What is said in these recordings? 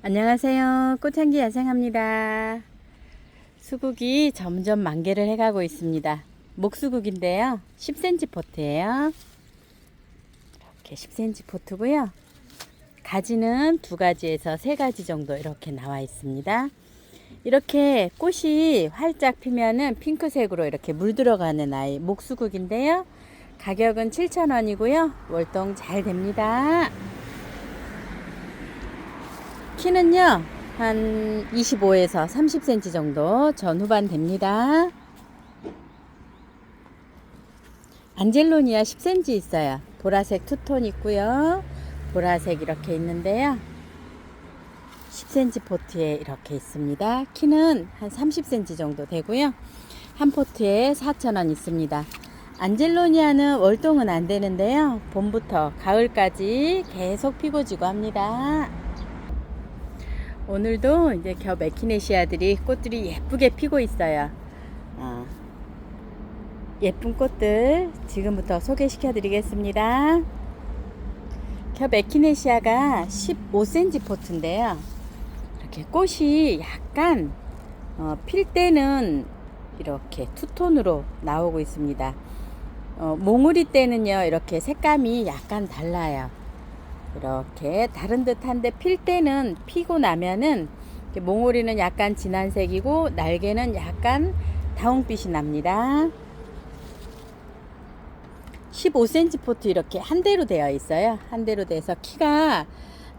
안녕하세요. 꽃향기 야생합니다. 수국이 점점 만개를 해가고 있습니다. 목수국인데요. 10cm 포트예요. 이렇게 10cm 포트고요. 가지는 2가지에서 3가지 정도 이렇게 나와 있습니다. 이렇게 꽃이 활짝 피면은 핑크색으로 이렇게 물들어가는 아이 목수국인데요. 가격은 7,000원이고요. 월동 잘 됩니다. 키는요 한 25에서 30cm 정도 전후반 됩니다. 안젤로니아 10cm 있어요. 보라색 투톤 있고요. 보라색 이렇게 있는데요. 10cm 포트에 이렇게 있습니다. 키는 한 30cm 정도 되고요. 한 포트에 4,000원 있습니다. 안젤로니아는 월동은 안 되는데요. 봄부터 가을까지 계속 피고 지고 합니다. 오늘도 이제 겹 에키네시아들이 꽃들이 예쁘게 피고 있어요. 예쁜 꽃들 지금부터 소개시켜 드리겠습니다. 겹 에키네시아가 15cm 포트인데요. 이렇게 꽃이 약간 필 때는 이렇게 투톤으로 나오고 있습니다. 몽우리 때는요 이렇게 색감이 약간 달라요. 이렇게 다른 듯한데 필 때는 피고 나면은 몽우리는 약간 진한 색이고 날개는 약간 다홍빛이 납니다. 15cm 포트 이렇게 한 대로 되어 있어요. 한 대로 돼서 키가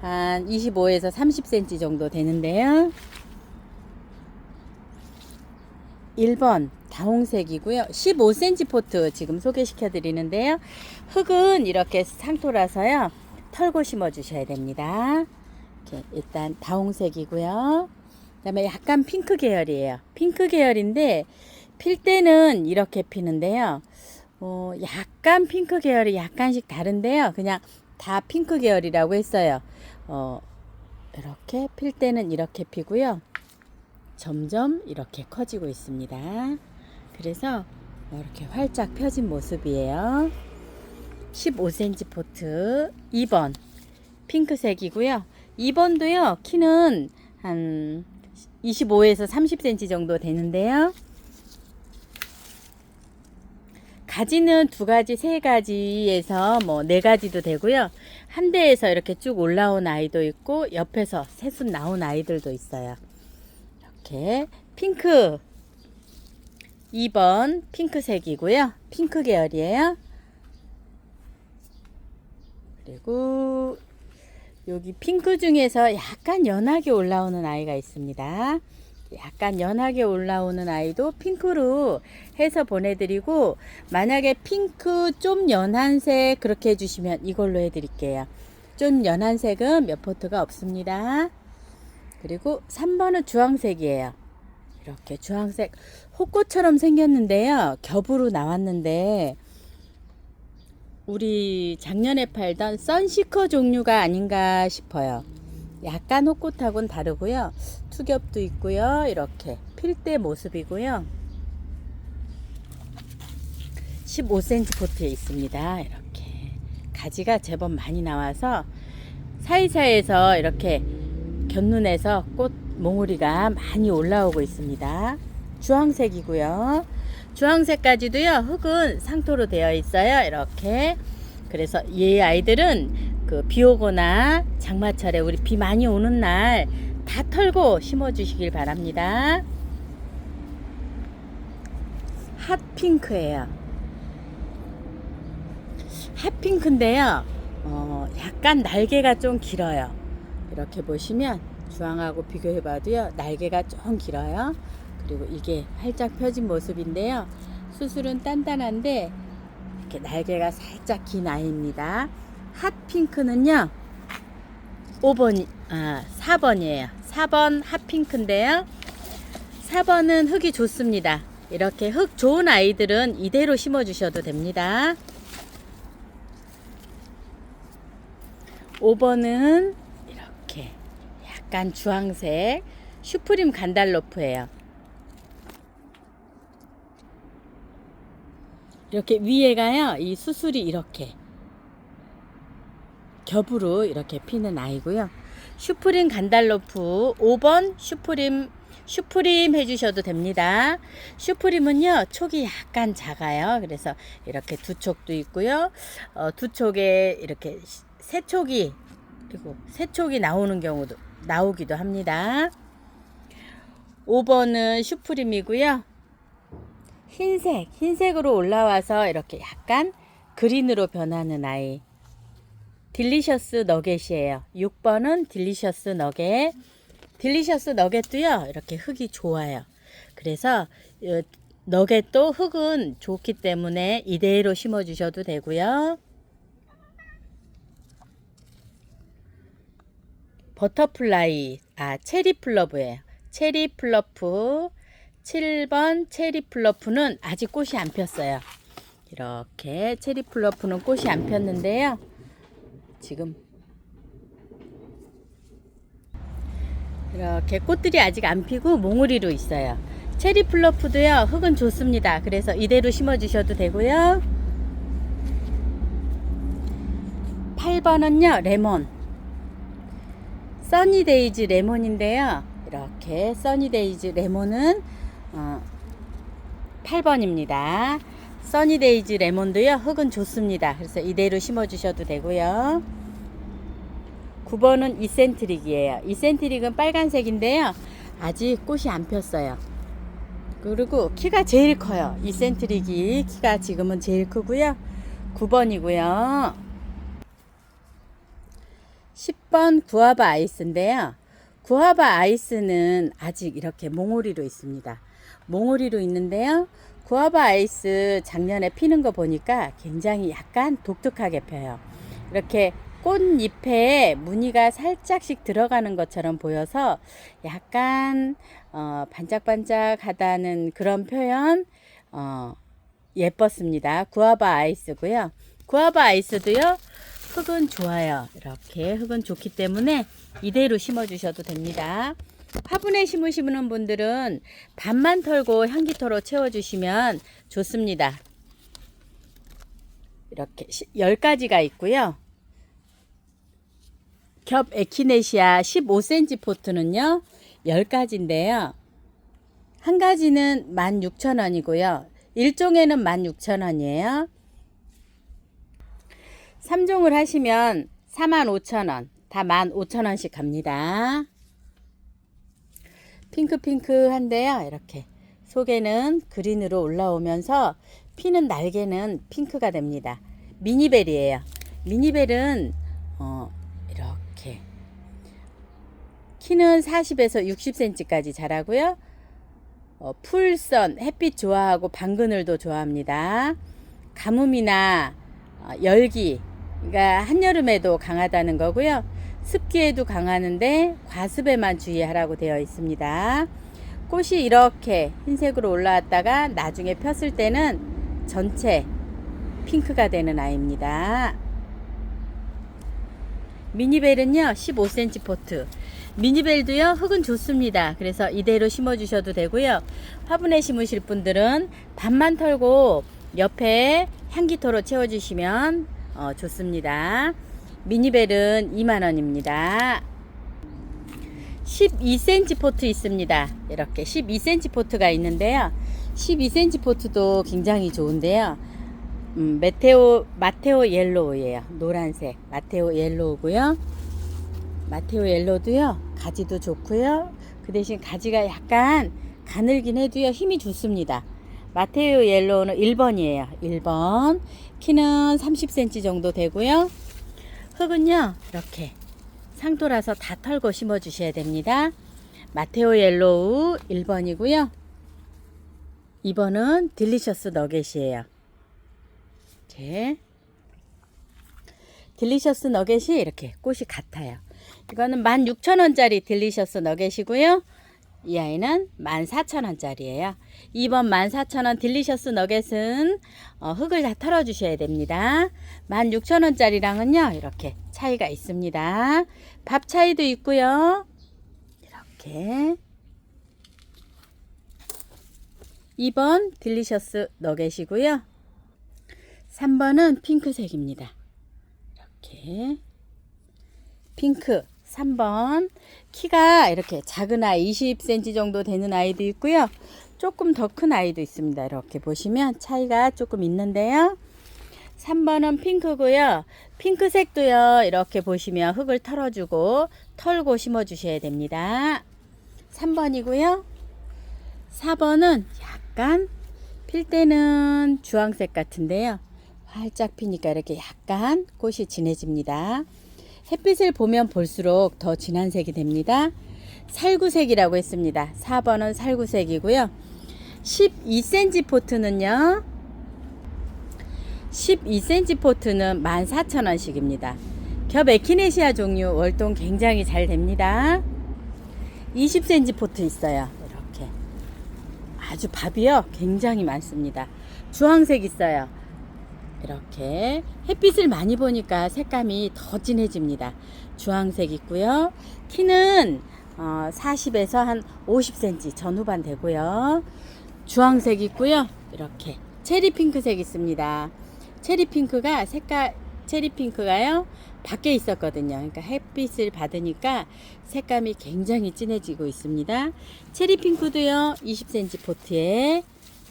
한 25에서 30cm 정도 되는데요. 1번 다홍색이고요. 15cm 포트 지금 소개시켜 드리는데요. 흙은 이렇게 상토라서요. 털고 심어 주셔야 됩니다. 이렇게 일단 다홍색이고요. 그 다음에 약간 핑크 계열이에요. 핑크 계열인데 필 때는 이렇게 피는데요. 약간 핑크 계열이 약간씩 다른데요. 그냥 다 핑크 계열이라고 했어요. 이렇게 필 때는 이렇게 피고요. 점점 이렇게 커지고 있습니다. 그래서 이렇게 활짝 펴진 모습이에요. 15cm 포트 2번 핑크색이고요. 2번도요 키는 한 25에서 30cm 정도 되는데요. 가지는 2가지, 3가지에서 뭐 4가지도 되고요. 한 대에서 이렇게 쭉 올라온 아이도 있고 옆에서 새순 나온 아이들도 있어요. 이렇게 핑크 2번 핑크색이고요. 핑크 계열이에요. 그리고 여기 핑크 중에서 약간 연하게 올라오는 아이가 있습니다. 약간 연하게 올라오는 아이도 핑크로 해서 보내드리고, 만약에 핑크 좀 연한 색 그렇게 해주시면 이걸로 해드릴게요. 좀 연한 색은 몇 포트가 없습니다. 그리고 3번은 주황색이에요. 이렇게 주황색 호꽃처럼 생겼는데요. 겹으로 나왔는데 우리 작년에 팔던 선시커 종류가 아닌가 싶어요. 약간 호꽃하고는 다르고요. 투겹도 있고요. 이렇게 필대 모습이고요. 15cm 포트에 있습니다. 이렇게 가지가 제법 많이 나와서 사이사이에서 이렇게 곁눈에서 꽃 몽우리가 많이 올라오고 있습니다. 주황색이고요. 주황색까지도요. 흙은 상토로 되어 있어요. 이렇게. 그래서 이 아이들은 비 오거나 장마철에 우리 비 많이 오는 날 다 털고 심어 주시길 바랍니다. 핫핑크예요. 핫핑크인데요. 약간 날개가 좀 길어요. 이렇게 보시면 주황하고 비교해 봐도요. 날개가 좀 길어요. 그리고 이게 활짝 펴진 모습인데요. 수술은 단단한데 이렇게 날개가 살짝 긴 아이입니다. 핫핑크는요 4번이에요 4번 핫핑크인데요 4번은 흙이 좋습니다. 이렇게 흙 좋은 아이들은 이대로 심어 주셔도 됩니다. 5번은 이렇게 약간 주황색 슈프림 간달로프예요. 이렇게 위에가요 이 수술이 이렇게 겹으로 이렇게 피는 아이고요. 슈프림 간달로프 5번 슈프림 해주셔도 됩니다. 슈프림은요 촉이 약간 작아요. 그래서 이렇게 두 촉도 있고요. 두 촉에 이렇게 세 촉이 그리고 세 촉이 나오는 경우도 나오기도 합니다. 5번은 슈프림이고요. 흰색으로 올라와서 이렇게 약간 그린으로 변하는 아이. 딜리셔스 너겟이에요. 6번은 딜리셔스 너겟. 딜리셔스 너겟도요 이렇게 흙이 좋아요. 그래서 너겟도 흙은 좋기 때문에 이대로 심어 주셔도 되고요. 버터플라이 체리 플러브예요. 체리 플러프 7번 체리 플러프는 아직 꽃이 안 폈어요. 이렇게 체리 플러프는 꽃이 안 폈는데요. 지금 이렇게 꽃들이 아직 안 피고 몽우리로 있어요. 체리 플러프도요 흙은 좋습니다. 그래서 이대로 심어 주셔도 되고요. 8번은요 레몬 써니데이지 레몬인데요. 이렇게 써니데이지 레몬은 8번입니다. 써니데이지 레몬도요 흙은 좋습니다. 그래서 이대로 심어 주셔도 되고요. 9번은 이센트릭이에요. 이센트릭은 빨간색인데요 아직 꽃이 안 폈어요. 그리고 키가 제일 커요. 이센트릭이 키가 지금은 제일 크고요. 9번이고요. 10번 구아바 아이스인데요. 구아바 아이스는 아직 이렇게 몽우리로 있습니다. 몽우리로 있는데요. 구아바 아이스 작년에 피는 거 보니까 굉장히 약간 독특하게 펴요. 이렇게 꽃잎에 무늬가 살짝씩 들어가는 것처럼 보여서 약간 반짝반짝하다는 그런 표현 예뻤습니다. 구아바 아이스고요. 구아바 아이스도요 흙은 좋아요. 이렇게 흙은 좋기 때문에 이대로 심어 주셔도 됩니다. 화분에 심으시는 분들은 반만 털고 향기토로 채워 주시면 좋습니다. 이렇게 10가지가 있고요. 겹 에키네시아 15cm 포트는요 10가지인데요 한 가지는 16,000원이고요 1종에는 16,000원이에요 3종을 하시면 45,000원 다 15,000원씩 갑니다. 핑크한데요 이렇게 속에는 그린으로 올라오면서 피는 날개는 핑크가 됩니다. 미니벨이에요. 미니벨은 이렇게 키는 40에서 60cm까지 자라고요. 풀선 햇빛 좋아하고 방그늘도 좋아합니다. 가뭄이나 열기 그러니까 한여름에도 강하다는 거고요. 습기에도 강하는데 과습에만 주의하라고 되어 있습니다. 꽃이 이렇게 흰색으로 올라왔다가 나중에 폈을 때는 전체 핑크가 되는 아이입니다. 미니벨은요 15cm 포트. 미니벨도요 흙은 좋습니다. 그래서 이대로 심어 주셔도 되고요. 화분에 심으실 분들은 반만 털고 옆에 향기토로 채워 주시면 좋습니다. 미니벨은 2만원입니다 12cm 포트 있습니다. 이렇게 12cm 포트가 있는데요 12cm 포트도 굉장히 좋은데요 마테오 옐로우예요. 노란색 마테오 옐로우고요. 마테오 옐로우도요 가지도 좋고요. 그 대신 가지가 약간 가늘긴 해도요 힘이 좋습니다. 마테오 옐로우는 1번이에요. 1번 키는 30cm 정도 되고요. 흙은요 이렇게 상토라서 다 털고 심어 주셔야 됩니다. 마테오 옐로우 1번이고요. 2번은 딜리셔스 너겟이에요. 이렇게 딜리셔스 너겟이 이렇게 꽃이 같아요. 이거는 16,000원짜리 딜리셔스 너겟이고요. 이 아이는 14,000원짜리예요. 2번 14,000원 딜리셔스 너겟은 흙을 다 털어 주셔야 됩니다. 16,000원짜리랑은요 이렇게 차이가 있습니다. 밥 차이도 있고요. 이렇게 2번 딜리셔스 너겟이고요. 3번은 핑크색입니다. 이렇게 핑크 3번 키가 이렇게 작은 아이 20cm 정도 되는 아이도 있고요. 조금 더 큰 아이도 있습니다. 이렇게 보시면 차이가 조금 있는데요. 3번은 핑크고요. 핑크색도요. 이렇게 보시면 흙을 털어주고 털고 심어 주셔야 됩니다. 3번이고요. 4번은 약간 필 때는 주황색 같은데요. 활짝 피니까 이렇게 약간 꽃이 진해집니다. 햇빛을 보면 볼수록 더 진한 색이 됩니다. 살구색이라고 했습니다. 4번은 살구색이고요. 12cm 포트는요. 12cm 포트는 14,000원씩입니다. 겹 에키네시아 종류 월동 굉장히 잘 됩니다. 20cm 포트 있어요. 이렇게 아주 밥이요 굉장히 많습니다. 주황색 있어요. 이렇게 햇빛을 많이 보니까 색감이 더 진해집니다. 주황색 있고요. 키는 40에서 한 50cm 전후반 되고요. 주황색 있고요. 이렇게 체리 핑크색 있습니다. 체리 핑크가요 밖에 있었거든요. 그러니까 햇빛을 받으니까 색감이 굉장히 진해지고 있습니다. 체리 핑크도요 20cm 포트에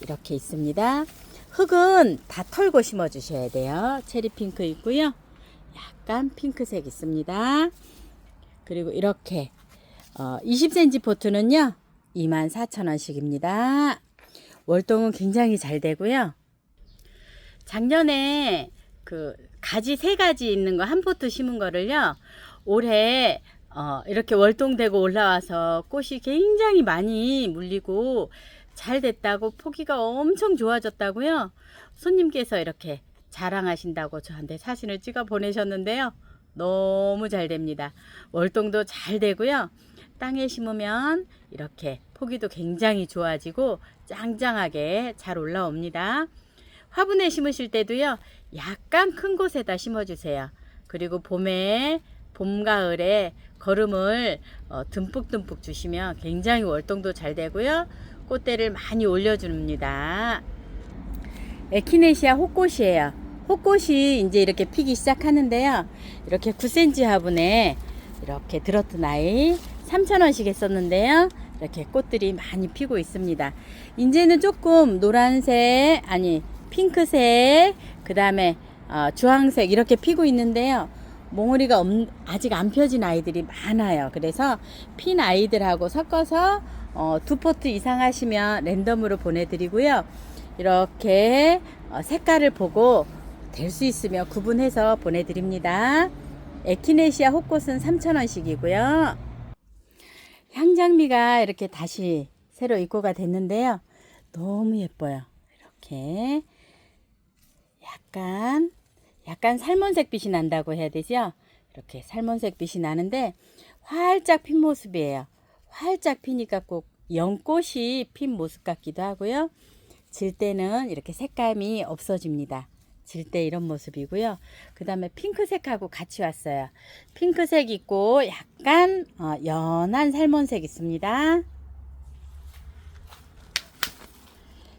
이렇게 있습니다. 흙은 다 털고 심어 주셔야 돼요. 체리 핑크 있고요. 약간 핑크색 있습니다. 그리고 이렇게 20cm 포트는요 24,000원씩입니다. 월동은 굉장히 잘 되고요. 작년에 그 가지 3가지 있는 거 한 포트 심은 거를요 올해 이렇게 월동되고 올라와서 꽃이 굉장히 많이 물리고 잘 됐다고 포기가 엄청 좋아졌다고요. 손님께서 이렇게 자랑하신다고 저한테 사진을 찍어 보내셨는데요. 너무 잘 됩니다. 월동도 잘 되고요. 땅에 심으면 이렇게 포기도 굉장히 좋아지고 짱짱하게 잘 올라옵니다. 화분에 심으실 때도요. 약간 큰 곳에다 심어주세요. 그리고 봄, 가을에 거름을 듬뿍듬뿍 주시면 굉장히 월동도 잘 되고요. 꽃대를 많이 올려줍니다. 에키네시아 호꽃이에요. 호꽃이 이제 이렇게 피기 시작하는데요. 이렇게 9cm 화분에 이렇게 들었던 아이 3,000원씩 했었는데요. 이렇게 꽃들이 많이 피고 있습니다. 이제는 조금 노란색, 핑크색, 그 다음에 주황색 이렇게 피고 있는데요. 몽우리가 아직 안 펴진 아이들이 많아요. 그래서 핀 아이들하고 섞어서 2포트 이상 하시면 랜덤으로 보내드리고요. 이렇게 색깔을 보고 될 수 있으면 구분해서 보내드립니다. 에키네시아 호꽃은 3,000원씩이고요. 향장미가 이렇게 다시 새로 입고가 됐는데요. 너무 예뻐요. 이렇게 약간 살몬색 빛이 난다고 해야 되죠. 이렇게 살몬색 빛이 나는데 활짝 핀 모습이에요. 활짝 피니까 꼭 연꽃이 핀 모습 같기도 하고요. 질 때는 이렇게 색감이 없어집니다. 질 때 이런 모습이고요. 그 다음에 핑크색하고 같이 왔어요. 핑크색 있고 약간 연한 살몬색 있습니다.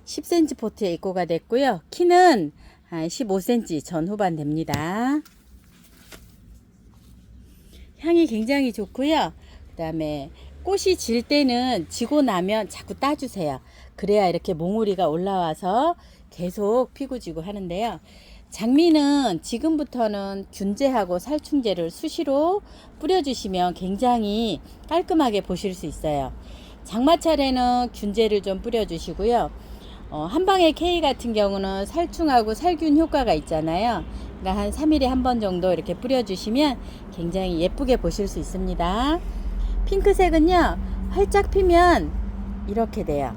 10cm 포트에 입고가 됐고요. 키는 한 15cm 전후반 됩니다. 향이 굉장히 좋고요. 그 다음에 꽃이 질 때는 지고 나면 자꾸 따주세요. 그래야 이렇게 몽우리가 올라와서 계속 피고 지고 하는데요. 장미는 지금부터는 균제하고 살충제를 수시로 뿌려주시면 굉장히 깔끔하게 보실 수 있어요. 장마철에는 균제를 좀 뿌려주시고요. 한방의 K 같은 경우는 살충하고 살균 효과가 있잖아요. 그러니까 한 3일에 한 번 정도 이렇게 뿌려주시면 굉장히 예쁘게 보실 수 있습니다. 핑크색은요 활짝 피면 이렇게 돼요.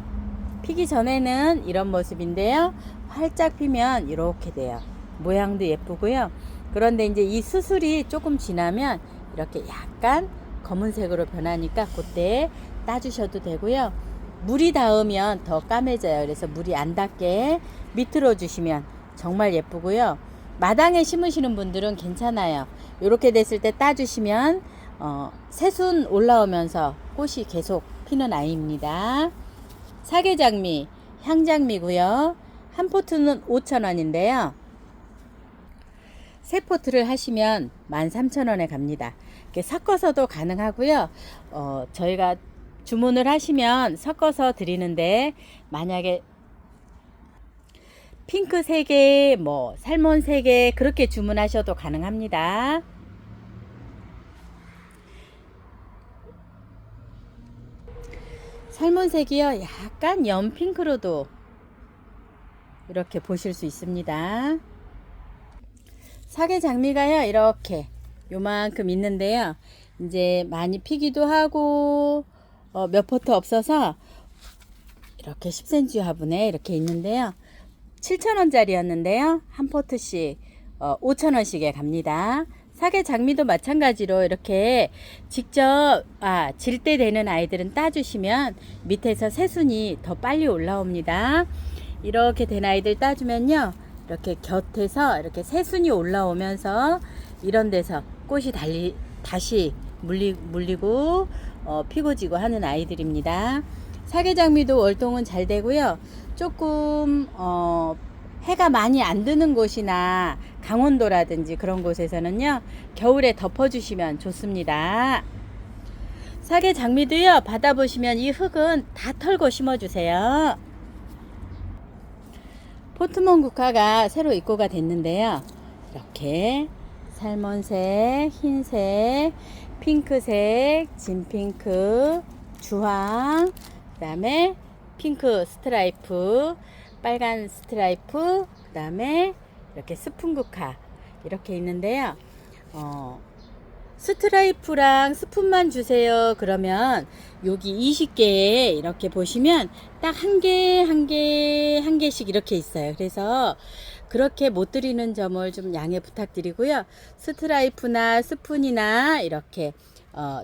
피기 전에는 이런 모습인데요. 활짝 피면 이렇게 돼요. 모양도 예쁘고요. 그런데 이제 이 수술이 조금 지나면 이렇게 약간 검은색으로 변하니까 그때 따주셔도 되고요. 물이 닿으면 더 까매져요. 그래서 물이 안 닿게 밑으로 주시면 정말 예쁘고요. 마당에 심으시는 분들은 괜찮아요. 이렇게 됐을 때 따주시면 새순 올라오면서 꽃이 계속 피는 아이입니다. 사계장미, 향장미고요. 한 포트는 5,000원인데요. 세 포트를 하시면 13,000원에 갑니다. 이렇게 섞어서도 가능하고요. 저희가 주문을 하시면 섞어서 드리는데, 만약에 핑크 3개, 뭐 살몬 3개 그렇게 주문하셔도 가능합니다. 살몬색이요, 약간 연핑크로도 이렇게 보실 수 있습니다. 사계장미가요, 이렇게 요만큼 있는데요. 이제 많이 피기도 하고 몇 포트 없어서 이렇게 10cm 화분에 이렇게 있는데요. 7,000원짜리였는데요. 한 포트씩 5,000원씩에 갑니다. 사계장미도 마찬가지로 이렇게 직접 질 때 되는 아이들은 따주시면 밑에서 새순이 더 빨리 올라옵니다. 이렇게 된 아이들 따주면요, 이렇게 곁에서 이렇게 새순이 올라오면서 이런 데서 꽃이 다시 물리고 피고 지고 하는 아이들입니다. 사계장미도 월동은 잘 되고요. 조금 해가 많이 안 드는 곳이나 강원도라든지 그런 곳에서는요, 겨울에 덮어주시면 좋습니다. 사계장미도요, 받아보시면 이 흙은 다 털고 심어주세요. 포트몬 국화가 새로 입고가 됐는데요. 이렇게 살몬색, 흰색, 핑크색, 진핑크, 주황, 그 다음에 핑크 스트라이프, 빨간 스트라이프, 그 다음에 이렇게 스푼 국화 이렇게 있는데요. 스트라이프랑 스푼만 주세요 그러면 여기 20개에 이렇게 보시면 딱 한 개씩 이렇게 있어요. 그래서 그렇게 못 드리는 점을 좀 양해 부탁드리고요. 스트라이프나 스푼이나 이렇게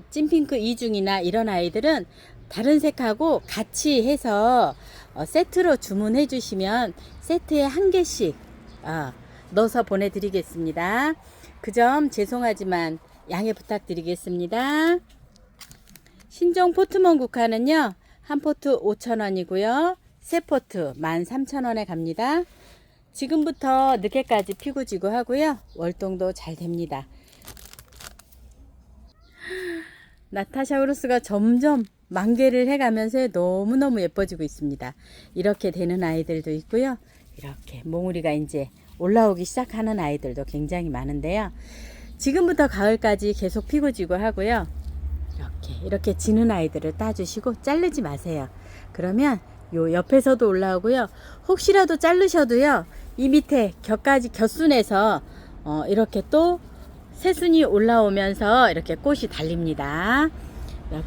찐핑크 이중이나 이런 아이들은 다른 색하고 같이 해서 세트로 주문해 주시면 세트에 한 개씩 넣어서 보내드리겠습니다. 그 점 죄송하지만 양해 부탁드리겠습니다. 신종 포트몬 국화는요, 한 포트 5,000원이고요. 세 포트 13,000원에 갑니다. 지금부터 늦게까지 피고 지고 하고요. 월동도 잘 됩니다. 나타샤우루스가 점점 만개를 해가면서 너무너무 예뻐지고 있습니다. 이렇게 되는 아이들도 있고요. 이렇게 몽우리가 이제 올라오기 시작하는 아이들도 굉장히 많은데요. 지금부터 가을까지 계속 피고 지고 하고요. 이렇게 지는 아이들을 따주시고 자르지 마세요. 그러면 요 옆에서도 올라오고요. 혹시라도 자르셔도요, 이 밑에 곁순에서 이렇게 또 새순이 올라오면서 이렇게 꽃이 달립니다.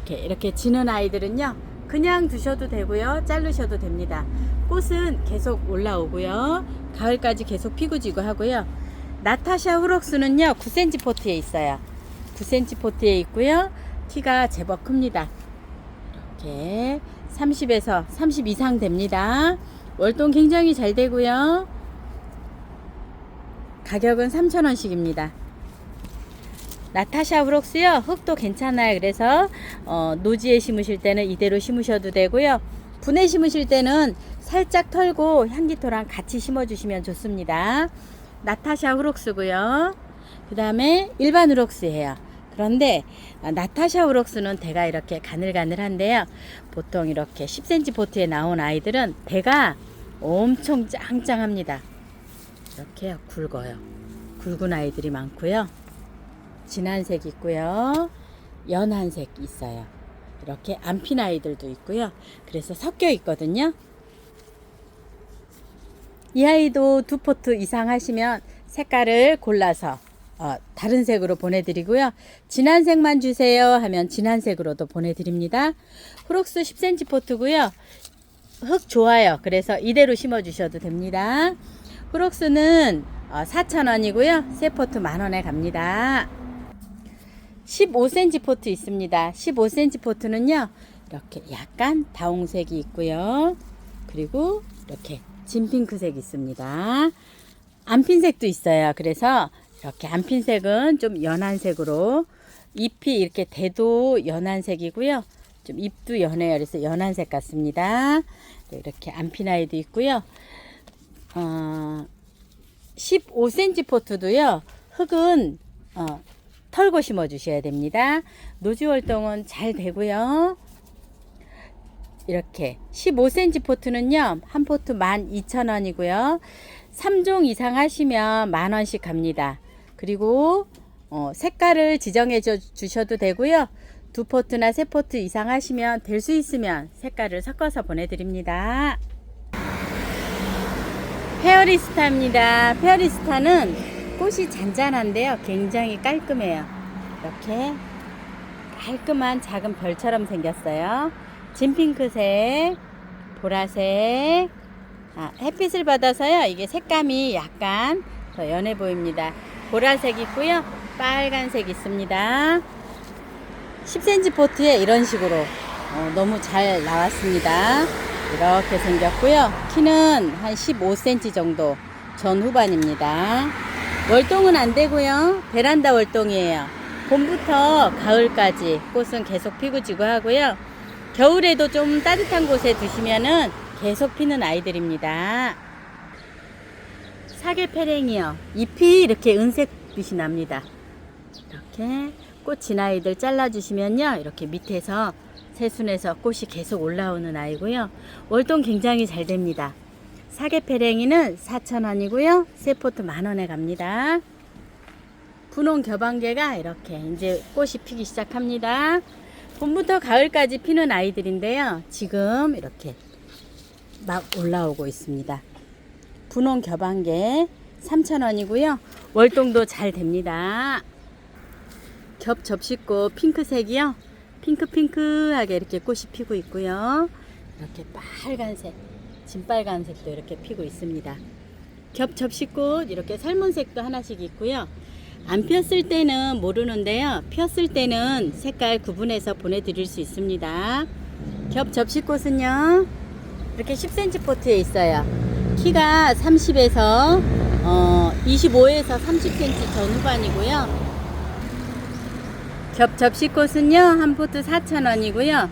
이렇게 지는 아이들은요, 그냥 두셔도 되고요, 자르셔도 됩니다. 꽃은 계속 올라오고요, 가을까지 계속 피고 지고 하고요. 나타샤 후록스는요, 9cm 포트에 있어요. 9cm 포트에 있고요. 키가 제법 큽니다. 이렇게 30에서 30 이상 됩니다. 월동 굉장히 잘 되고요. 가격은 3,000원씩입니다. 나타샤 후록스요, 흙도 괜찮아요. 그래서 노지에 심으실 때는 이대로 심으셔도 되고요. 분에 심으실 때는 살짝 털고 향기토랑 같이 심어주시면 좋습니다. 나타샤 후록스고요. 그 다음에 일반 후록스예요. 그런데 나타샤 후록스는 대가 이렇게 가늘가늘한데요. 보통 이렇게 10cm 포트에 나온 아이들은 대가 엄청 짱짱합니다. 이렇게 굵어요. 굵은 아이들이 많고요. 진한 색 있고요. 연한 색 있어요. 이렇게 안 핀 아이들도 있고요. 그래서 섞여 있거든요. 이 아이도 2포트 이상 하시면 색깔을 골라서 다른 색으로 보내드리고요. 진한 색만 주세요 하면 진한 색으로도 보내드립니다. 후록스 10cm 포트고요. 흙 좋아요. 그래서 이대로 심어 주셔도 됩니다. 후록스는 4,000원이고요. 세 포트 만원에 갑니다. 15cm 포트 있습니다. 15cm 포트는요, 이렇게 약간 다홍색이 있고요. 그리고 이렇게 진핑크색 있습니다. 안핀색도 있어요. 그래서 이렇게 안핀색은 좀 연한 색으로, 잎이 이렇게 대도 연한 색이고요. 좀 잎도 연해요. 그래서 연한 색 같습니다. 이렇게 안핀 아이도 있고요. 15cm 포트도요, 흙은 털고 심어 주셔야 됩니다. 노지월동은 잘 되고요. 이렇게 15cm 포트는요, 한 포트 12,000원이고요. 3종 이상 하시면 만원씩 갑니다. 그리고 색깔을 지정해 주셔도 되고요. 2포트나 3포트 이상 하시면 될 수 있으면 색깔을 섞어서 보내드립니다. 페어리스타입니다. 페어리스타는 꽃이 잔잔한데요, 굉장히 깔끔해요. 이렇게 깔끔한 작은 별처럼 생겼어요. 진핑크색, 보라색, 햇빛을 받아서요, 이게 색감이 약간 더 연해 보입니다. 보라색 있고요, 빨간색 있습니다. 10cm 포트에 이런 식으로 너무 잘 나왔습니다. 이렇게 생겼고요. 키는 한 15cm 정도 전후반입니다. 월동은 안 되고요. 베란다 월동이에요. 봄부터 가을까지 꽃은 계속 피고 지고 하고요. 겨울에도 좀 따뜻한 곳에 두시면은 계속 피는 아이들입니다. 사계패랭이요. 잎이 이렇게 은색빛이 납니다. 이렇게 꽃 진 아이들 잘라주시면요, 이렇게 밑에서 새순에서 꽃이 계속 올라오는 아이고요. 월동 굉장히 잘 됩니다. 사계패랭이는 4,000원이고요. 3포트 만원에 갑니다. 분홍 겨방개가 이렇게 이제 꽃이 피기 시작합니다. 봄부터 가을까지 피는 아이들인데요, 지금 이렇게 막 올라오고 있습니다. 분홍 겨방개 3,000원이고요. 월동도 잘 됩니다. 겹 접시꽃 핑크색이요. 핑크핑크하게 이렇게 꽃이 피고 있고요. 이렇게 빨간색, 진빨간색도 이렇게 피고 있습니다. 겹 접시꽃 이렇게 살몬색도 하나씩 있고요. 안 폈을 때는 모르는데요, 폈을 때는 색깔 구분해서 보내드릴 수 있습니다. 겹 접시꽃은요, 이렇게 10cm 포트에 있어요. 키가 30에서 25에서 30cm 전후반이고요. 겹 접시꽃은요, 한 포트 4,000원이고요.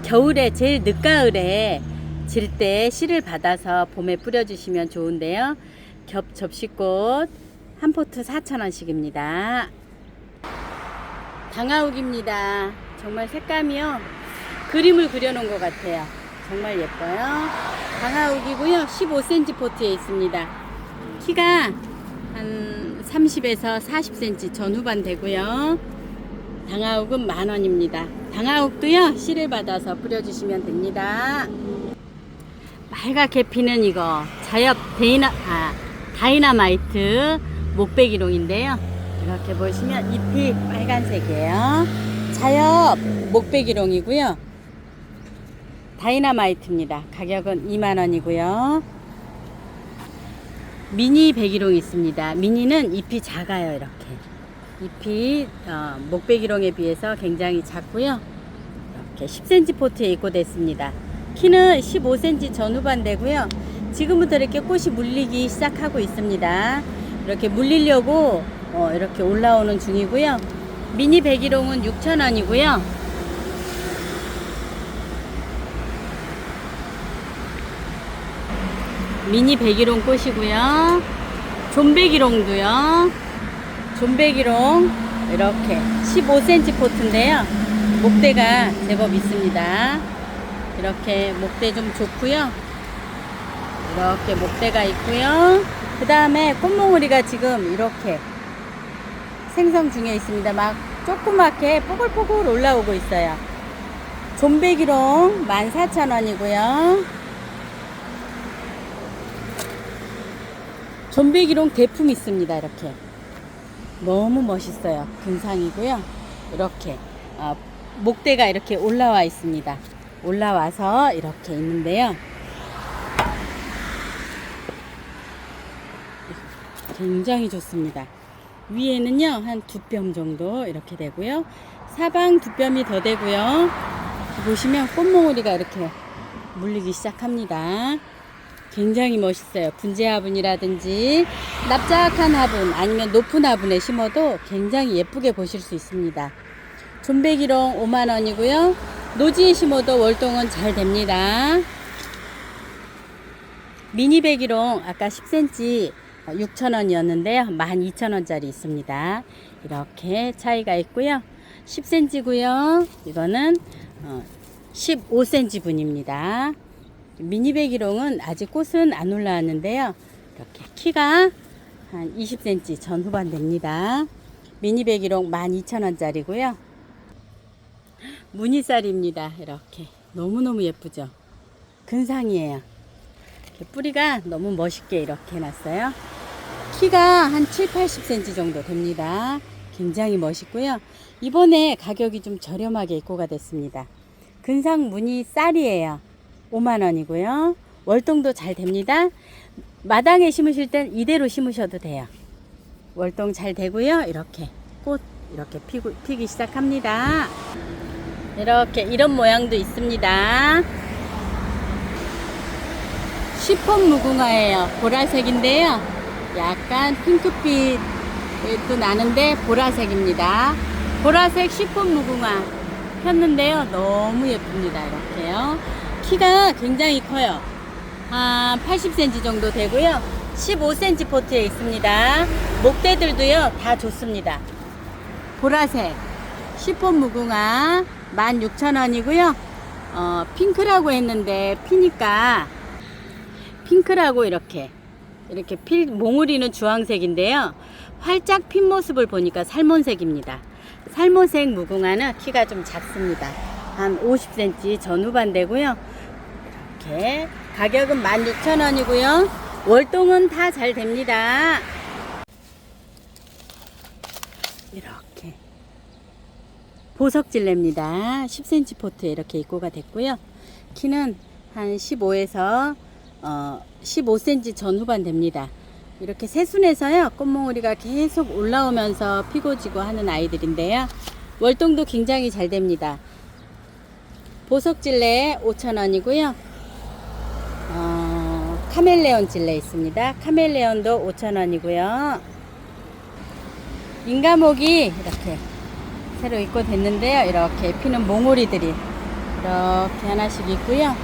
겨울에 제일 늦가을에 질 때 씨를 받아서 봄에 뿌려주시면 좋은데요. 겹 접시꽃 한 포트 4,000원씩입니다. 방아욱입니다. 정말 색감이요, 그림을 그려놓은 것 같아요. 정말 예뻐요. 방아욱이고요. 15cm 포트에 있습니다. 키가 한 30에서 40cm 전후반 되고요. 방아욱은 만원입니다. 방아욱도요, 씨를 받아서 뿌려주시면 됩니다. 빨갛게 피는 이거 자엽 다이너마이트 목배기롱인데요. 이렇게 보시면 잎이 빨간색이에요. 자엽 목배기롱이고요. 다이너마이트입니다. 가격은 2만원이고요. 미니 배기롱이 있습니다. 미니는 잎이 작아요. 이렇게 잎이 목배기롱에 비해서 굉장히 작고요. 이렇게 10cm 포트에 입고됐습니다. 키는 15cm 전후반 되고요. 지금부터 이렇게 꽃이 물리기 시작하고 있습니다. 이렇게 물리려고 이렇게 올라오는 중이고요. 미니 배기롱은 6,000원이고요. 미니 배기롱 꽃이고요. 존배기롱도요. 존배기롱 이렇게 15cm 포트인데요. 목대가 제법 있습니다. 이렇게 목대 좀 좋고요. 이렇게 목대가 있고요. 그 다음에 꽃몽우리가 지금 이렇게 생성 중에 있습니다. 막 조그맣게 뽀글뽀글 올라오고 있어요. 존배기롱 14,000원이고요. 존배기롱 대품 있습니다. 이렇게 너무 멋있어요. 근상이고요. 이렇게 목대가 이렇게 올라와 있습니다. 올라와서 이렇게 있는데요. 굉장히 좋습니다. 위에는요, 한 2뼘 정도 이렇게 되고요. 사방 2뼘이 더 되고요. 보시면 꽃몽우리가 이렇게 물리기 시작합니다. 굉장히 멋있어요. 분재 화분이라든지 납작한 화분 아니면 높은 화분에 심어도 굉장히 예쁘게 보실 수 있습니다. 존배기롱 5만원이고요. 노지에 심어도 월동은 잘 됩니다. 미니 배기롱 아까 10cm 6,000원이었는데요. 12,000원짜리 있습니다. 이렇게 차이가 있고요. 10cm고요. 이거는 15cm 분입니다. 미니배기롱은 아직 꽃은 안 올라왔는데요. 이렇게 키가 한 20cm 전후반 됩니다. 미니배기롱 12,000원짜리고요. 무늬살입니다. 이렇게 너무너무 예쁘죠. 근상이에요. 뿌리가 너무 멋있게 이렇게 해놨어요. 키가 한 7, 80cm 정도 됩니다. 굉장히 멋있고요. 이번에 가격이 좀 저렴하게 입고가 됐습니다. 근상 무늬 쌀이에요. 5만원이고요. 월동도 잘 됩니다. 마당에 심으실 땐 이대로 심으셔도 돼요. 월동 잘 되고요. 이렇게 꽃 이렇게 피기 시작합니다. 이렇게 이런 모양도 있습니다. 시폰 무궁화예요. 보라색인데요. 약간 핑크빛도 나는데 보라색입니다. 보라색 시폰 무궁화 폈는데요. 너무 예쁩니다. 이렇게요. 키가 굉장히 커요. 한 80cm 정도 되고요. 15cm 포트에 있습니다. 목대들도요. 다 좋습니다. 보라색 시폰 무궁화 16,000원이고요. 핑크라고 했는데 피니까 핑크라고 이렇게 몽우리는 주황색인데요. 활짝 핀 모습을 보니까 살몬색입니다. 살몬색 무궁화는 키가 좀 작습니다. 한 50cm 전후반 되고요. 이렇게 가격은 16,000원이고요. 월동은 다 잘 됩니다. 이렇게 보석질레입니다. 10cm 포트에 이렇게 입고가 됐고요. 키는 한 15에서 15cm 전후반 됩니다. 이렇게 새순에서요 꽃몽우리가 계속 올라오면서 피고 지고 하는 아이들인데요. 월동도 굉장히 잘 됩니다. 보석질레 5,000원이고요. 카멜레온 질레 있습니다. 카멜레온도 5,000원이고요. 인가목이 이렇게 새로 입고 됐는데요. 이렇게 피는 몽우리들이 이렇게 하나씩 있고요.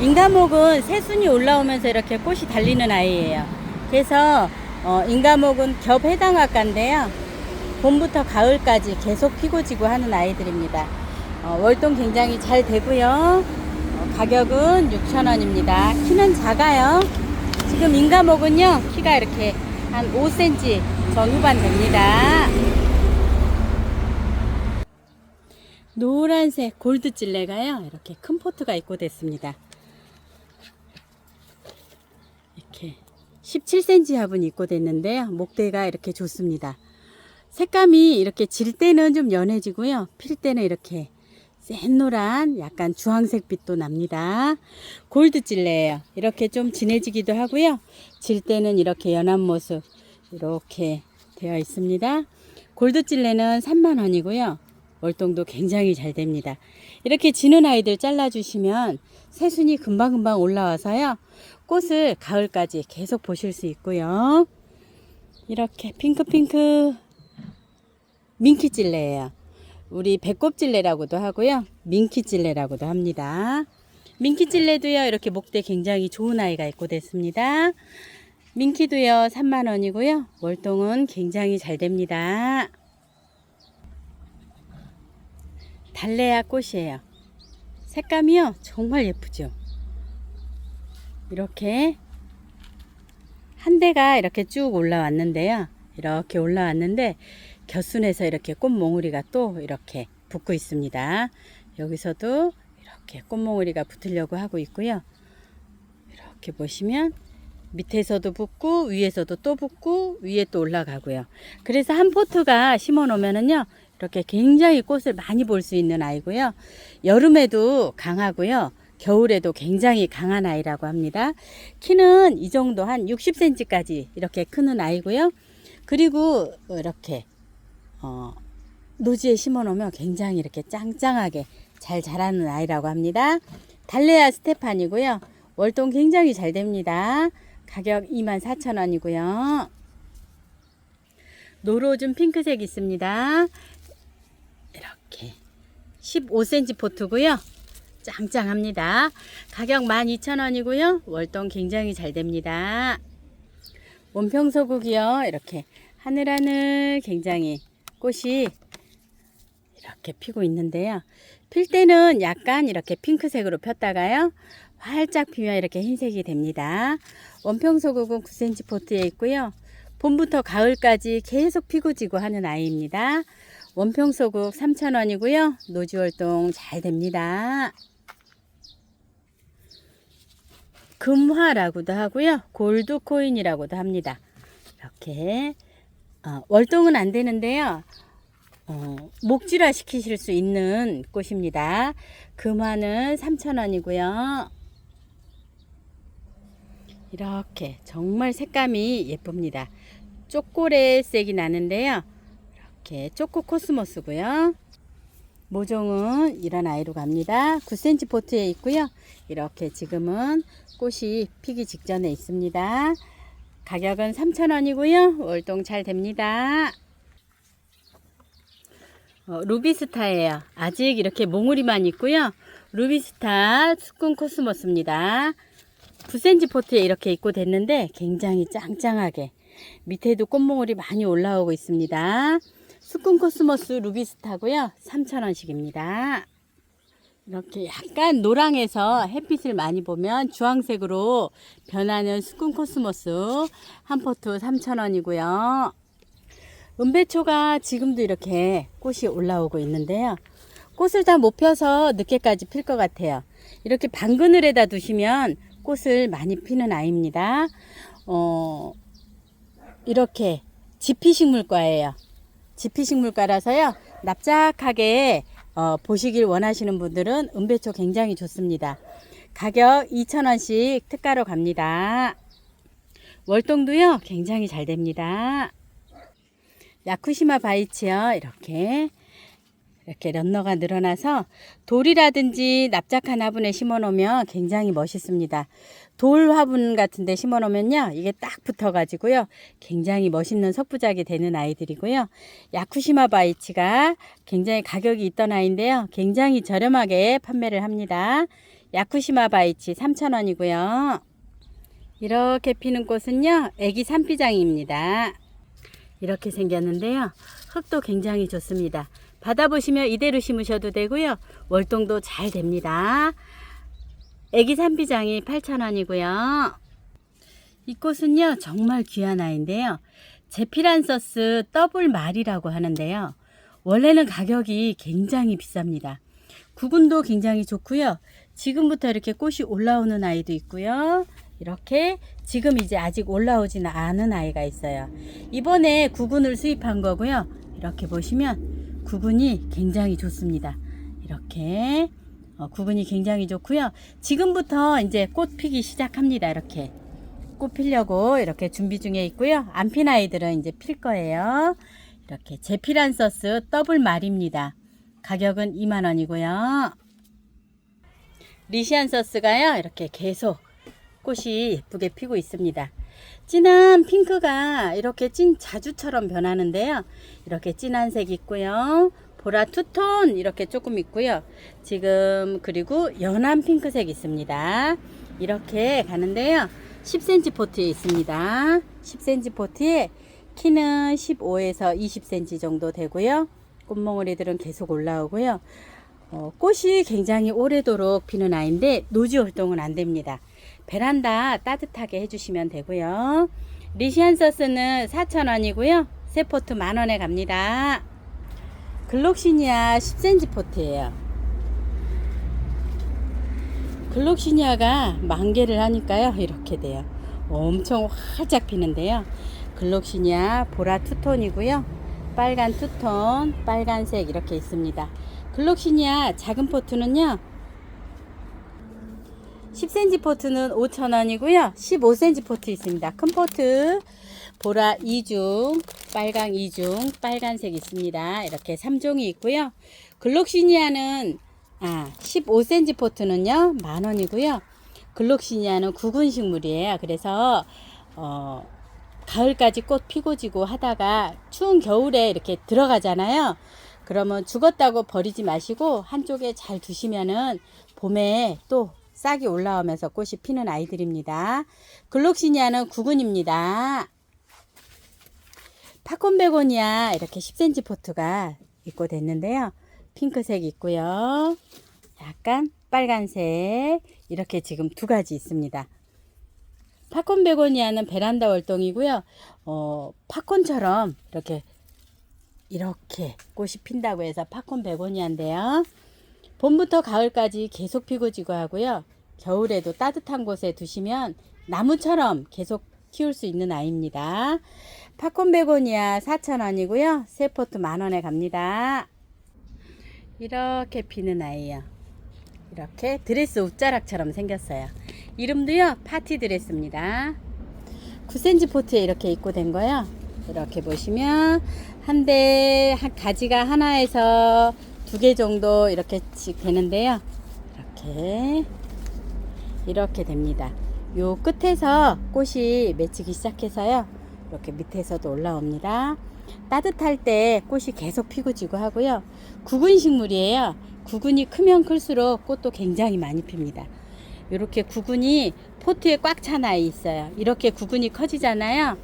인가목은 새순이 올라오면서 이렇게 꽃이 달리는 아이예요. 그래서 인가목은 겹 해당학과인데요. 봄부터 가을까지 계속 피고 지고 하는 아이들입니다. 월동 굉장히 잘 되고요. 가격은 6,000원입니다. 키는 작아요. 지금 인가목은요 키가 이렇게 한 5cm 전후반 됩니다. 노란색 골드찔레가요 이렇게 큰 포트가 입고 됐습니다. 이렇게 17cm 화분이 입고 됐는데요. 목대가 이렇게 좋습니다. 색감이 이렇게 질 때는 좀 연해지고요. 필 때는 이렇게 샛노란 약간 주황색 빛도 납니다. 골드찔레예요. 이렇게 좀 진해지기도 하고요. 질 때는 이렇게 연한 모습 이렇게 되어 있습니다. 골드찔레는 3만원이고요. 월동도 굉장히 잘 됩니다. 이렇게 지는 아이들 잘라주시면 새순이 금방금방 올라와서요. 꽃을 가을까지 계속 보실 수 있고요. 이렇게 핑크핑크 민키찔레예요. 우리 배꼽찔레라고도 하고요. 민키찔레라고도 합니다. 민키찔레도요. 이렇게 목대 굉장히 좋은 아이가 있고 됐습니다. 민키도요. 3만원이고요. 월동은 굉장히 잘 됩니다. 달래아 꽃이에요. 색감이요. 정말 예쁘죠. 이렇게 한 대가 이렇게 쭉 올라왔는데요. 이렇게 올라왔는데 곁순에서 이렇게 꽃몽우리가 또 이렇게 붙고 있습니다. 여기서도 이렇게 꽃몽우리가 붙으려고 하고 있고요. 이렇게 보시면 밑에서도 붙고 위에서도 또 붙고 위에 또 올라가고요. 그래서 한 포트가 심어 놓으면은요 이렇게 굉장히 꽃을 많이 볼 수 있는 아이고요. 여름에도 강하고요. 겨울에도 굉장히 강한 아이라고 합니다. 키는 이 정도 한 60cm까지 이렇게 크는 아이고요. 그리고 이렇게 노지에 심어 놓으면 굉장히 이렇게 짱짱하게 잘 자라는 아이라고 합니다. 달레아 스테판이고요. 월동 굉장히 잘 됩니다. 가격 24,000원이고요. 노로즘 핑크색 있습니다. 이렇게 15cm 포트고요. 짱짱합니다. 가격 12,000원이고요. 월동 굉장히 잘 됩니다. 원평소국이요. 이렇게 하늘하늘 굉장히 꽃이 이렇게 피고 있는데요. 필 때는 약간 이렇게 핑크색으로 폈다가요. 활짝 피면 이렇게 흰색이 됩니다. 원평소국은 9cm 포트에 있고요. 봄부터 가을까지 계속 피고 지고 하는 아이입니다. 원평소국 3,000원이고요. 노지활동 잘 됩니다. 금화라고도 하고요. 골드코인이라고도 합니다. 이렇게 월동은 안 되는데요. 목질화 시키실 수 있는 꽃입니다. 금화는 3,000원이고요. 이렇게 정말 색감이 예쁩니다. 초콜릿색이 나는데요. 이렇게 초코 코스모스고요. 모종은 이런 아이로 갑니다. 9cm 포트에 있고요. 이렇게 지금은 꽃이 피기 직전에 있습니다. 가격은 3,000원이고요. 월동 잘 됩니다. 루비스타예요. 아직 이렇게 몽우리만 있고요. 루비스타 수꾼 코스모스입니다. 9cm 포트에 이렇게 있고 됐는데 굉장히 짱짱하게 밑에도 꽃몽우리 많이 올라오고 있습니다. 수꾼 코스모스 루비스타고요. 3,000원씩입니다. 이렇게 약간 노랑에서 햇빛을 많이 보면 주황색으로 변하는 수꾼 코스모스 한 포트 3,000원이고요. 은배초가 지금도 이렇게 꽃이 올라오고 있는데요. 꽃을 다 못 펴서 늦게까지 필 것 같아요. 이렇게 방그늘에다 두시면 꽃을 많이 피는 아이입니다. 이렇게 지피식물과예요. 지피식물과라서요. 납작하게 보시길 원하시는 분들은 은배초 굉장히 좋습니다. 가격 2,000원씩 특가로 갑니다. 월동도요. 굉장히 잘 됩니다. 야쿠시마 바이치요. 이렇게 런너가 늘어나서 돌이라든지 납작한 화분에 심어 놓으면 굉장히 멋있습니다. 돌 화분 같은 데 심어 놓으면요. 이게 딱 붙어 가지고요. 굉장히 멋있는 석부작이 되는 아이들이고요. 야쿠시마 바이치가 굉장히 가격이 있던 아이인데요. 굉장히 저렴하게 판매를 합니다. 야쿠시마 바이치 3,000원이고요. 이렇게 피는 꽃은요. 애기 산비장입니다. 이렇게 생겼는데요. 흙도 굉장히 좋습니다. 받아보시면 이대로 심으셔도 되고요. 월동도 잘 됩니다. 애기 산비장이 8,000원이고요. 이 꽃은요. 정말 귀한 아이인데요. 제피란서스 더블 말이라고 하는데요. 원래는 가격이 굉장히 비쌉니다. 구근도 굉장히 좋고요. 지금부터 이렇게 꽃이 올라오는 아이도 있고요. 이렇게 지금 이제 아직 올라오지는 않은 아이가 있어요. 이번에 구근을 수입한 거고요. 이렇게 보시면 구근이 굉장히 좋습니다. 이렇게 구근이 굉장히 좋고요. 지금부터 이제 꽃 피기 시작합니다. 이렇게 꽃 피려고 이렇게 준비 중에 있고요. 안 핀 아이들은 이제 필 거예요. 이렇게 제피란서스 더블 말입니다. 가격은 20,000원이고요. 리시안서스가요. 이렇게 계속 꽃이 예쁘게 피고 있습니다. 진한 핑크가 이렇게 찐 자주처럼 변하는데요. 이렇게 진한 색 있고요. 보라 투톤 이렇게 조금 있고요. 지금 그리고 연한 핑크색 있습니다. 이렇게 가는데요. 10cm 포트에 있습니다. 10cm 포트에 키는 15에서 20cm 정도 되고요. 꽃몽우리들은 계속 올라오고요. 꽃이 굉장히 오래도록 피는 아이인데 노지 활동은 안 됩니다. 베란다 따뜻하게 해주시면 되고요. 리시안서스는 4,000원이고요. 세 포트 10,000원에 갑니다. 글록시니아 10cm 포트예요. 글록시니아가 만개를 하니까요. 이렇게 돼요. 엄청 활짝 피는데요. 글록시니아 보라 투톤이고요. 빨간 투톤, 빨간색 이렇게 있습니다. 글록시니아 작은 포트는요. 10cm 포트는 5,000원이고요. 15cm 포트 있습니다. 큰 포트 보라 2중, 빨강 2중, 빨간색 있습니다. 이렇게 3종이 있고요. 글록시니아는 15cm 포트는요. 10,000원이고요. 글록시니아는 구근식물이에요. 그래서 가을까지 꽃 피고 지고 하다가 추운 겨울에 이렇게 들어가잖아요. 그러면 죽었다고 버리지 마시고 한쪽에 잘 두시면은 봄에 또 싹이 올라오면서 꽃이 피는 아이들입니다. 글록시니아는 구근입니다. 팝콘 베고니아 이렇게 10cm 포트가 입고 됐는데요. 핑크색 있고요. 약간 빨간색 이렇게 지금 두 가지 있습니다. 팝콘 베고니아는 베란다 월동이고요. 팝콘처럼 이렇게 꽃이 핀다고 해서 팝콘 베고니아인데요. 봄부터 가을까지 계속 피고 지고 하고요. 겨울에도 따뜻한 곳에 두시면 나무처럼 계속 키울 수 있는 아이입니다. 팝콘 베고니아 4,000원이고요. 세 포트 10,000원에 갑니다. 이렇게 피는 아이요. 이렇게 드레스 옷자락처럼 생겼어요. 이름도요, 파티 드레스입니다. 9cm 포트에 이렇게 입고 된 거요. 이렇게 보시면 한 가지가 하나에서 2개 정도 이렇게 되는데요. 이렇게 됩니다. 요 끝에서 꽃이 맺히기 시작해서요. 이렇게 밑에서도 올라옵니다. 따뜻할 때 꽃이 계속 피고 지고 하고요. 구근 식물이에요. 구근이 크면 클수록 꽃도 굉장히 많이 핍니다. 이렇게 구근이 포트에 꽉 찬 아이 있어요. 이렇게 구근이 커지잖아요.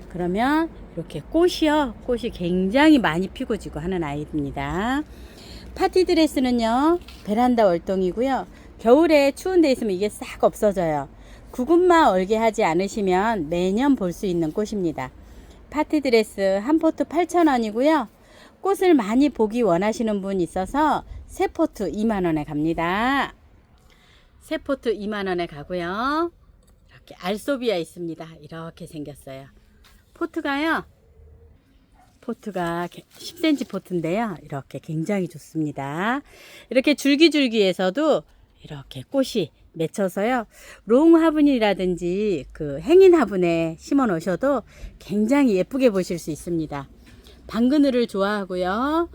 그러면 이렇게 꽃이 굉장히 많이 피고 지고 하는 아이입니다. 파티 드레스는요, 베란다 월동이고요. 겨울에 추운 데 있으면 이게 싹 없어져요. 구근만 얼게 하지 않으시면 매년 볼 수 있는 꽃입니다. 파티 드레스 한 포트 8,000원이고요. 꽃을 많이 보기 원하시는 분 있어서 세 포트 20,000원에 갑니다. 세 포트 20,000원에 가고요. 이렇게 알소비아 있습니다. 이렇게 생겼어요. 포트가 10cm 포트인데요. 이렇게 굉장히 좋습니다. 이렇게 줄기줄기에서도 이렇게 꽃이 맺혀서요. 롱 화분이라든지 그 행인 화분에 심어 놓으셔도 굉장히 예쁘게 보실 수 있습니다. 방그늘을 좋아하고요.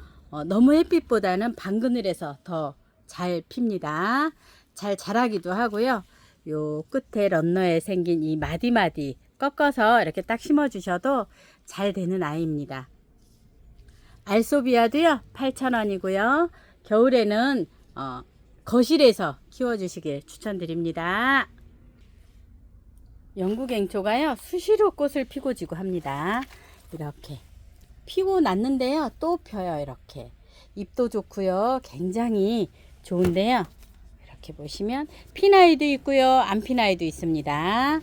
너무 햇빛보다는 방그늘에서 더 잘 핍니다. 잘 자라기도 하고요. 요 끝에 런너에 생긴 이 마디마디 꺾어서 이렇게 딱 심어 주셔도 잘 되는 아이입니다. 알소비아도요 8,000원이고요. 겨울에는 거실에서 키워주시길 추천드립니다. 영국앵초가요 수시로 꽃을 피고 지고 합니다. 이렇게 피고 났는데요 또 펴요. 이렇게 잎도 좋고요. 굉장히 좋은데요. 이렇게 보시면 핀 아이도 있고요. 안 핀 아이도 있습니다.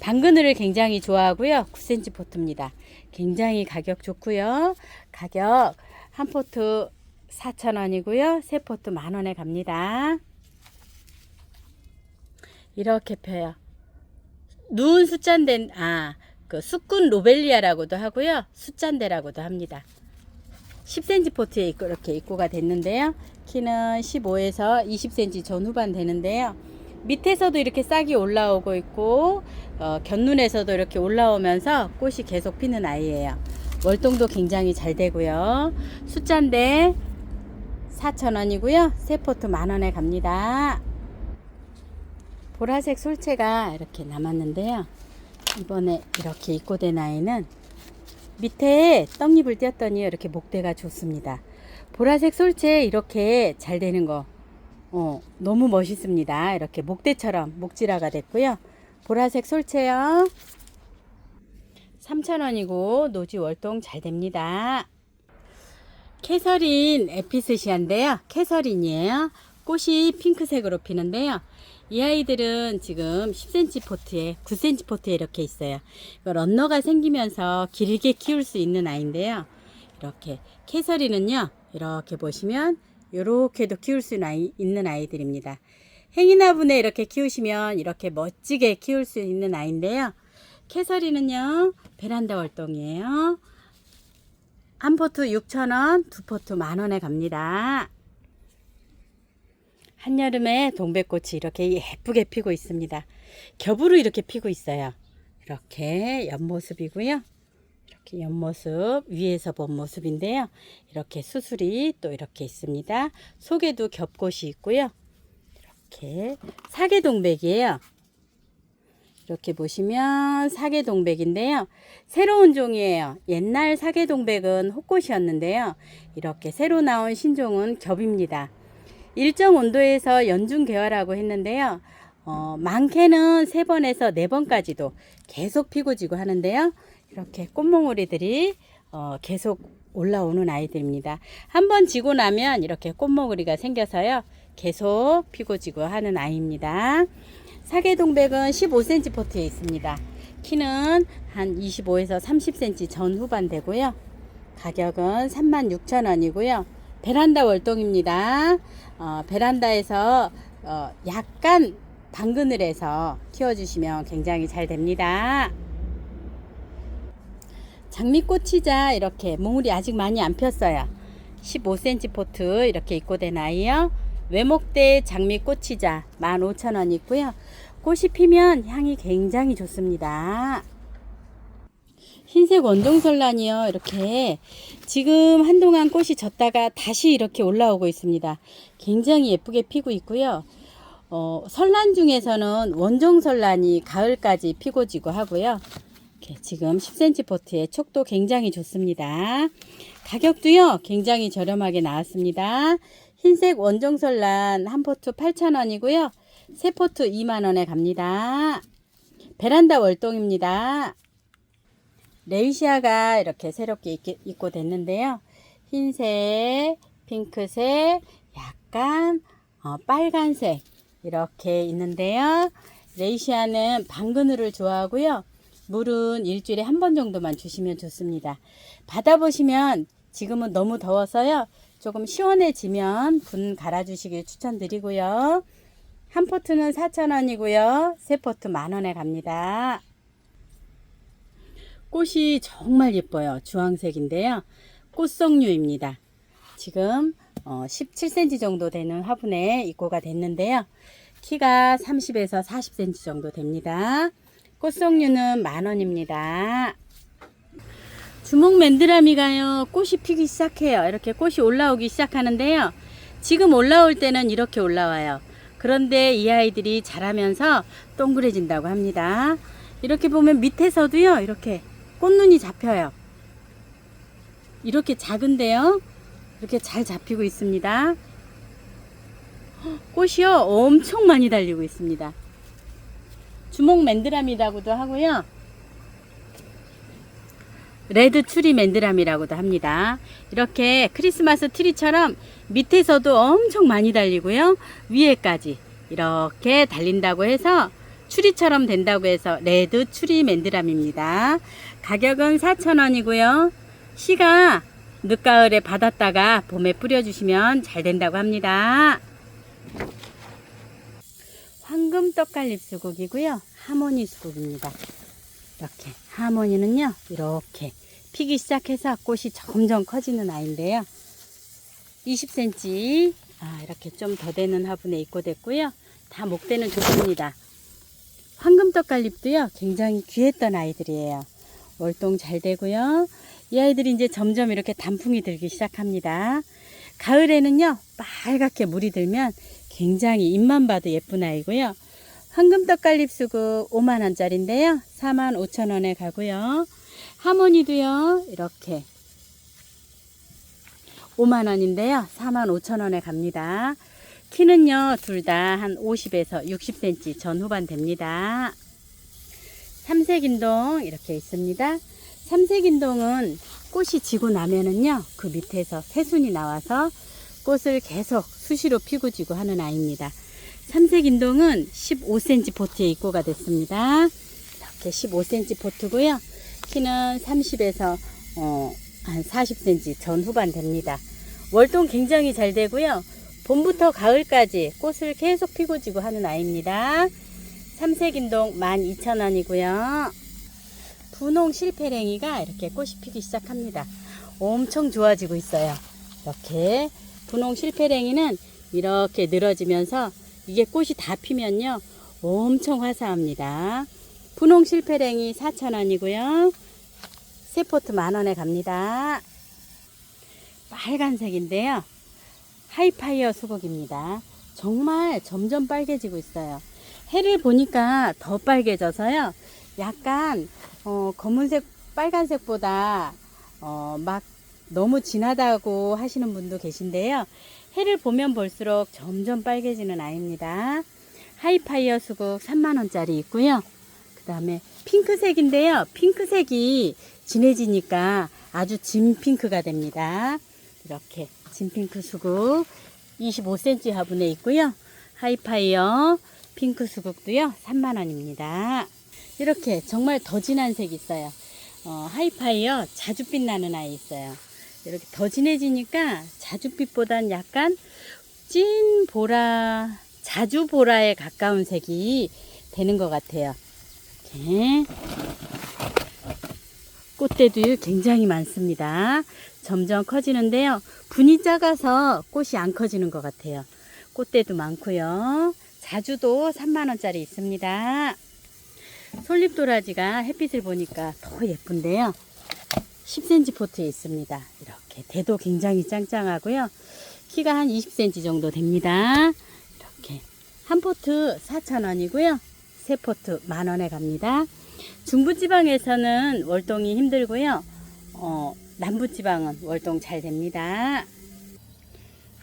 방그늘을 굉장히 좋아하고요. 9cm 포트입니다. 굉장히 가격 좋고요. 가격 한 포트 4,000원이고요. 세 포트 10,000원에 갑니다. 이렇게 펴요. 누운 숫잔데 그 숫군 로벨리아라고도 하고요. 숫잔데라고도 합니다. 10cm 포트에 이렇게 입고가 됐는데요. 키는 15에서 20cm 전후반 되는데요. 밑에서도 이렇게 싹이 올라오고 있고 곁눈에서도 이렇게 올라오면서 꽃이 계속 피는 아이예요. 월동도 굉장히 잘 되고요. 숫잔데 4,000원이고요. 세 포트 10,000원에 갑니다. 보라색 솔채가 이렇게 남았는데요. 이번에 이렇게 입고된 아이는 밑에 떡잎을 띄었더니 이렇게 목대가 좋습니다. 보라색 솔채 이렇게 잘 되는 거 너무 멋있습니다. 이렇게 목대처럼 목질화가 됐고요. 보라색 솔채요. 3,000원이고 노지 월동 잘 됩니다. 캐서린 에피스시아인데요. 캐서린이에요. 꽃이 핑크색으로 피는데요. 이 아이들은 지금 10cm 포트에 9cm 포트에 이렇게 있어요. 런너가 생기면서 길게 키울 수 있는 아이인데요. 이렇게 캐서린은요. 이렇게 보시면 이렇게도 키울 수 있는 아이들입니다. 행인 화분에 이렇게 키우시면 이렇게 멋지게 키울 수 있는 아이인데요. 캐서린은요. 베란다 월동이에요. 한 포트 6,000원, 두 포트 10,000원에 갑니다. 한여름에 동백꽃이 이렇게 예쁘게 피고 있습니다. 겹으로 이렇게 피고 있어요. 이렇게 옆모습이고요. 이렇게 옆모습, 위에서 본 모습인데요. 이렇게 수술이 또 이렇게 있습니다. 속에도 겹꽃이 있고요. 이렇게 사계동백이에요. 이렇게 보시면 사계동백인데요. 새로운 종이에요. 옛날 사계동백은 혹꽃이었는데요. 이렇게 새로 나온 신종은 겹입니다. 일정 온도에서 연중 개화라고 했는데요. 많게는 3번에서 4번까지도 계속 피고 지고 하는데요. 이렇게 꽃몽오리들이 계속 올라오는 아이들입니다. 한번 지고 나면 이렇게 꽃모그리가 생겨서요. 계속 피고 지고 하는 아이입니다. 사계동백은 15cm 포트에 있습니다. 키는 한 25에서 30cm 전후반 되고요. 가격은 36,000원이고요. 베란다 월동입니다. 베란다에서 약간 방그늘에서 키워주시면 굉장히 잘 됩니다. 장미꽃이자 이렇게 몽울이 아직 많이 안 폈어요. 15cm 포트 이렇게 입고된 아이요. 외목대 장미꽃이자 15,000원 있고요. 꽃이 피면 향이 굉장히 좋습니다. 흰색 원종설란이요. 이렇게 지금 한동안 꽃이 졌다가 다시 이렇게 올라오고 있습니다. 굉장히 예쁘게 피고 있고요. 설란 중에서는 원종설란이 가을까지 피고 지고 하고요. 이렇게 지금 10cm 포트에 촉도 굉장히 좋습니다. 가격도요 굉장히 저렴하게 나왔습니다. 흰색 원종설란 한 포트 8,000원이고요. 세 포트 2만원에 갑니다. 베란다 월동입니다. 레이시아가 이렇게 새롭게 입고 됐는데요. 흰색, 핑크색, 약간 빨간색 이렇게 있는데요. 레이시아는 방그늘을 좋아하고요. 물은 일주일에 한 번 정도만 주시면 좋습니다. 받아보시면 지금은 너무 더워서요. 조금 시원해지면 분 갈아주시길 추천드리고요. 한 포트는 4,000원이고요. 세 포트 만원에 갑니다. 꽃이 정말 예뻐요. 주황색인데요. 꽃송류입니다. 지금 17cm 정도 되는 화분에 입고가 됐는데요. 키가 30에서 40cm 정도 됩니다. 꽃송류는 만원입니다. 주먹 맨드라미가요. 꽃이 피기 시작해요. 이렇게 꽃이 올라오기 시작하는데요. 지금 올라올 때는 이렇게 올라와요. 그런데 이 아이들이 자라면서 동그래진다고 합니다. 이렇게 보면 밑에서도요. 이렇게 꽃눈이 잡혀요. 이렇게 작은데요. 이렇게 잘 잡히고 있습니다. 꽃이요. 엄청 많이 달리고 있습니다. 주먹 맨드라미라고도 하고요. 레드 추리 맨드라미라고도 합니다. 이렇게 크리스마스 트리처럼 밑에서도 엄청 많이 달리고요. 위에까지 이렇게 달린다고 해서 추리처럼 된다고 해서 레드 추리 맨드라미입니다. 가격은 4,000원이고요. 씨가 늦가을에 받았다가 봄에 뿌려주시면 잘 된다고 합니다. 황금 떡갈립 수국이고요. 하모니 수국입니다. 이렇게 하모니는요. 이렇게 피기 시작해서 꽃이 점점 커지는 아이인데요. 20cm 이렇게 좀 더 되는 화분에 입고됐고요. 다 목대는 좋습니다. 황금 떡갈립도요. 굉장히 귀했던 아이들이에요. 월동 잘 되고요. 이 아이들이 이제 점점 이렇게 단풍이 들기 시작합니다. 가을에는요. 빨갛게 물이 들면 굉장히 잎만 봐도 예쁜 아이고요. 황금 떡갈립 수국 5만원짜리인데요. 45,000원에 가고요. 하모니도요. 이렇게 5만원인데요. 45,000원에 갑니다. 키는요. 둘 다 한 50에서 60cm 전후반 됩니다. 삼색인동 이렇게 있습니다. 삼색인동은 꽃이 지고 나면은요. 그 밑에서 새순이 나와서 꽃을 계속 수시로 피고 지고 하는 아이입니다. 삼색인동은 15cm 포트에 입고가 됐습니다. 이렇게 15cm 포트고요. 키는 30에서 한 40cm 전후반 됩니다. 월동 굉장히 잘 되고요. 봄부터 가을까지 꽃을 계속 피고 지고 하는 아이입니다. 삼색인동 12,000원이고요. 분홍 실패랭이가 이렇게 꽃이 피기 시작합니다. 엄청 좋아지고 있어요. 이렇게 분홍 실패랭이는 이렇게 늘어지면서 이게 꽃이 다 피면요. 엄청 화사합니다. 분홍 실패랭이 4,000원이고요. 세 포트 만원에 갑니다. 빨간색인데요. 하이파이어 수국입니다. 정말 점점 빨개지고 있어요. 해를 보니까 더 빨개져서요. 약간 검은색 빨간색보다 막 너무 진하다고 하시는 분도 계신데요. 해를 보면 볼수록 점점 빨개지는 아이입니다. 하이파이어 수국 3만원짜리 있고요. 그 다음에 핑크색인데요. 핑크색이 진해지니까 아주 진 핑크가 됩니다. 이렇게 진 핑크 수국 25cm 화분에 있고요. 하이파이어 핑크 수국도요 3만원입니다. 이렇게 정말 더 진한 색이 있어요. 하이파이어 자줏빛 나는 아이 있어요. 이렇게 더 진해지니까 자줏빛보단 약간 찐 보라, 자주 보라에 가까운 색이 되는 것 같아요. 이렇게 꽃대도 굉장히 많습니다. 점점 커지는데요. 분이 작아서 꽃이 안 커지는 것 같아요. 꽃대도 많고요. 자주도 3만원짜리 있습니다. 솔잎도라지가 햇빛을 보니까 더 예쁜데요. 10cm 포트에 있습니다. 이렇게 대도 굉장히 짱짱하고요. 키가 한 20cm 정도 됩니다. 이렇게 한 포트 4,000원이고요. 세 포트 만원에 갑니다. 중부지방에서는 월동이 힘들고요. 남부지방은 월동 잘 됩니다.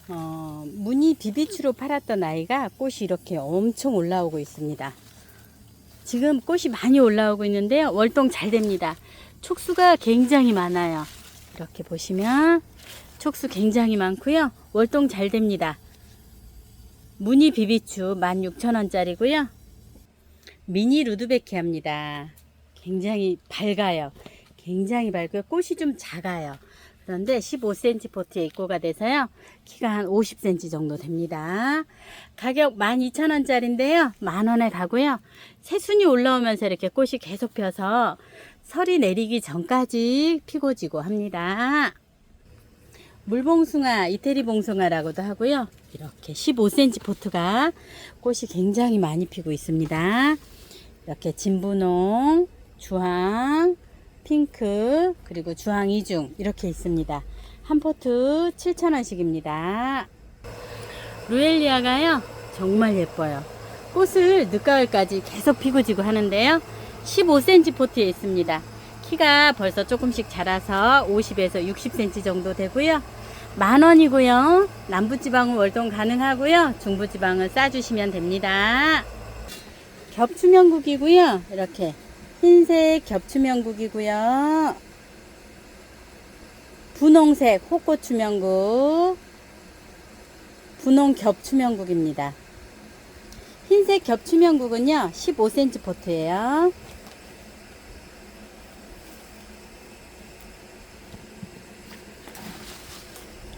무늬 비비추로 팔았던 아이가 꽃이 이렇게 엄청 올라오고 있습니다. 지금 꽃이 많이 올라오고 있는데요. 월동 잘 됩니다. 촉수가 굉장히 많아요. 이렇게 보시면 촉수 굉장히 많고요. 월동 잘 됩니다. 무늬 비비추 16,000원짜리고요. 미니 루드베키아입니다. 굉장히 밝아요. 굉장히 밝고요. 꽃이 좀 작아요. 그런데 15cm 포트에 입고가 돼서요. 키가 한 50cm 정도 됩니다. 가격 12,000원짜리인데요. 만원에 가고요. 새순이 올라오면서 이렇게 꽃이 계속 펴서 설이 내리기 전까지 피고 지고 합니다. 물봉숭아, 이태리 봉숭아라고도 하고요. 이렇게 15cm 포트가 꽃이 굉장히 많이 피고 있습니다. 이렇게 진분홍, 주황, 핑크, 그리고 주황 이중 이렇게 있습니다. 한 포트 7,000원씩입니다. 루엘리아가요 정말 예뻐요. 꽃을 늦가을까지 계속 피고 지고 하는데요. 15cm 포트에 있습니다. 키가 벌써 조금씩 자라서 50에서 60cm 정도 되고요. 만원이고요. 남부지방은 월동 가능하고요. 중부지방은 싸주시면 됩니다. 겹추명국이고요. 이렇게 흰색 겹추명국이고요. 분홍색 호꽃추명국, 분홍 겹추명국입니다. 흰색 겹추명국은요 15cm 포트예요.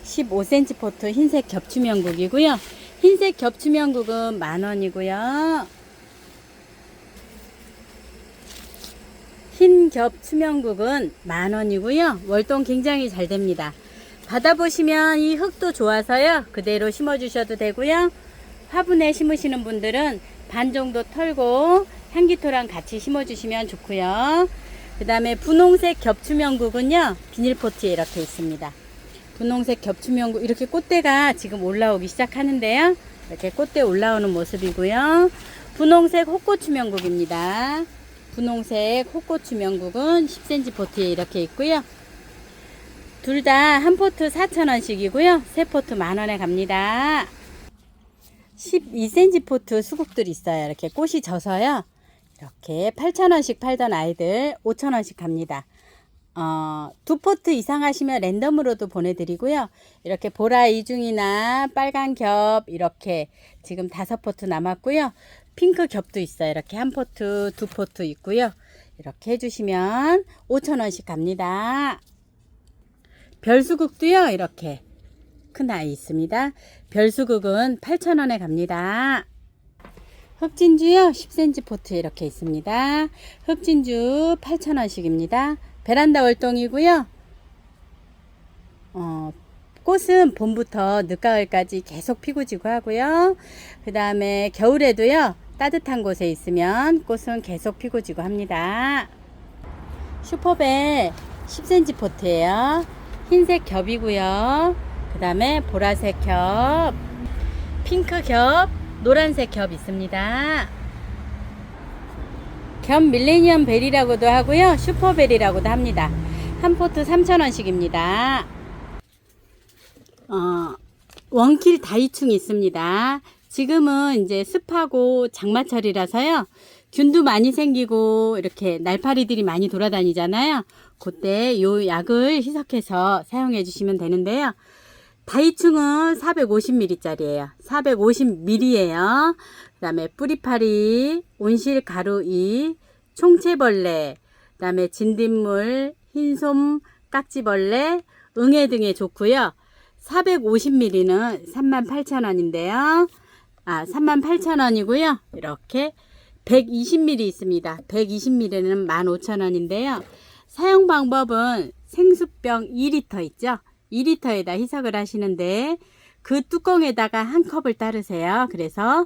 (15cm) 포트 흰색 겹추명국이고요. 흰색 겹추명국은 만원이고요. 흰 겹추명국은 만원이고요. 월동 굉장히 잘 됩니다. 받아보시면 이 흙도 좋아서요. 그대로 심어 주셔도 되고요. 화분에 심으시는 분들은 반 정도 털고 향기토랑 같이 심어 주시면 좋고요. 그 다음에 분홍색 겹추명국은요 비닐포트에 이렇게 있습니다. 분홍색 겹추명국 이렇게 꽃대가 지금 올라오기 시작하는데요. 이렇게 꽃대 올라오는 모습이고요. 분홍색 호꽃추명국입니다. 분홍색 호꽃추명국은 10cm 포트에 이렇게 있고요. 둘 다 한 포트 4,000원씩이고요. 세 포트 만원에 갑니다. 12cm 포트 수국들이 있어요. 이렇게 꽃이 져서요. 이렇게 8,000원씩 팔던 아이들 5,000원씩 갑니다. 두 포트 이상 하시면 랜덤으로도 보내드리고요. 이렇게 보라 이중이나 빨간 겹 이렇게 지금 5포트 남았고요. 핑크 겹도 있어요. 이렇게 한 포트, 두 포트 있고요. 이렇게 해주시면 5,000원씩 갑니다. 별수국도요. 이렇게 큰 아이 있습니다. 별수국은 8,000원에 갑니다. 흑진주요. 10cm 포트에 이렇게 있습니다. 흑진주 8,000원씩입니다. 베란다 월동이고요. 꽃은 봄부터 늦가을까지 계속 피고 지고 하고요. 그 다음에 겨울에도요. 따뜻한 곳에 있으면 꽃은 계속 피고 지고 합니다. 슈퍼벨 10cm 포트예요. 흰색 겹이고요. 그 다음에 보라색 겹, 핑크 겹, 노란색 겹 있습니다. 겹 밀레니엄 벨이라고도 하고요. 슈퍼벨이라고도 합니다. 한 포트 3,000원씩입니다. 원킬 다이충이 있습니다. 지금은 이제 습하고 장마철이라서요. 균도 많이 생기고 이렇게 날파리들이 많이 돌아다니잖아요. 그때 요 약을 희석해서 사용해 주시면 되는데요. 다이충은 450ml짜리예요. 450ml예요. 그 다음에 뿌리파리, 온실가루 2, 총채벌레, 그 다음에 진딧물, 흰솜, 깍지벌레, 응애 등에 좋고요. 450ml는 38,000원인데요. 38,000원이고요. 이렇게 120ml 있습니다. 120ml는 15,000원인데요. 사용 방법은 생수병 2리터 있죠? 2리터에다 희석을 하시는데 그 뚜껑에다가 한 컵을 따르세요. 그래서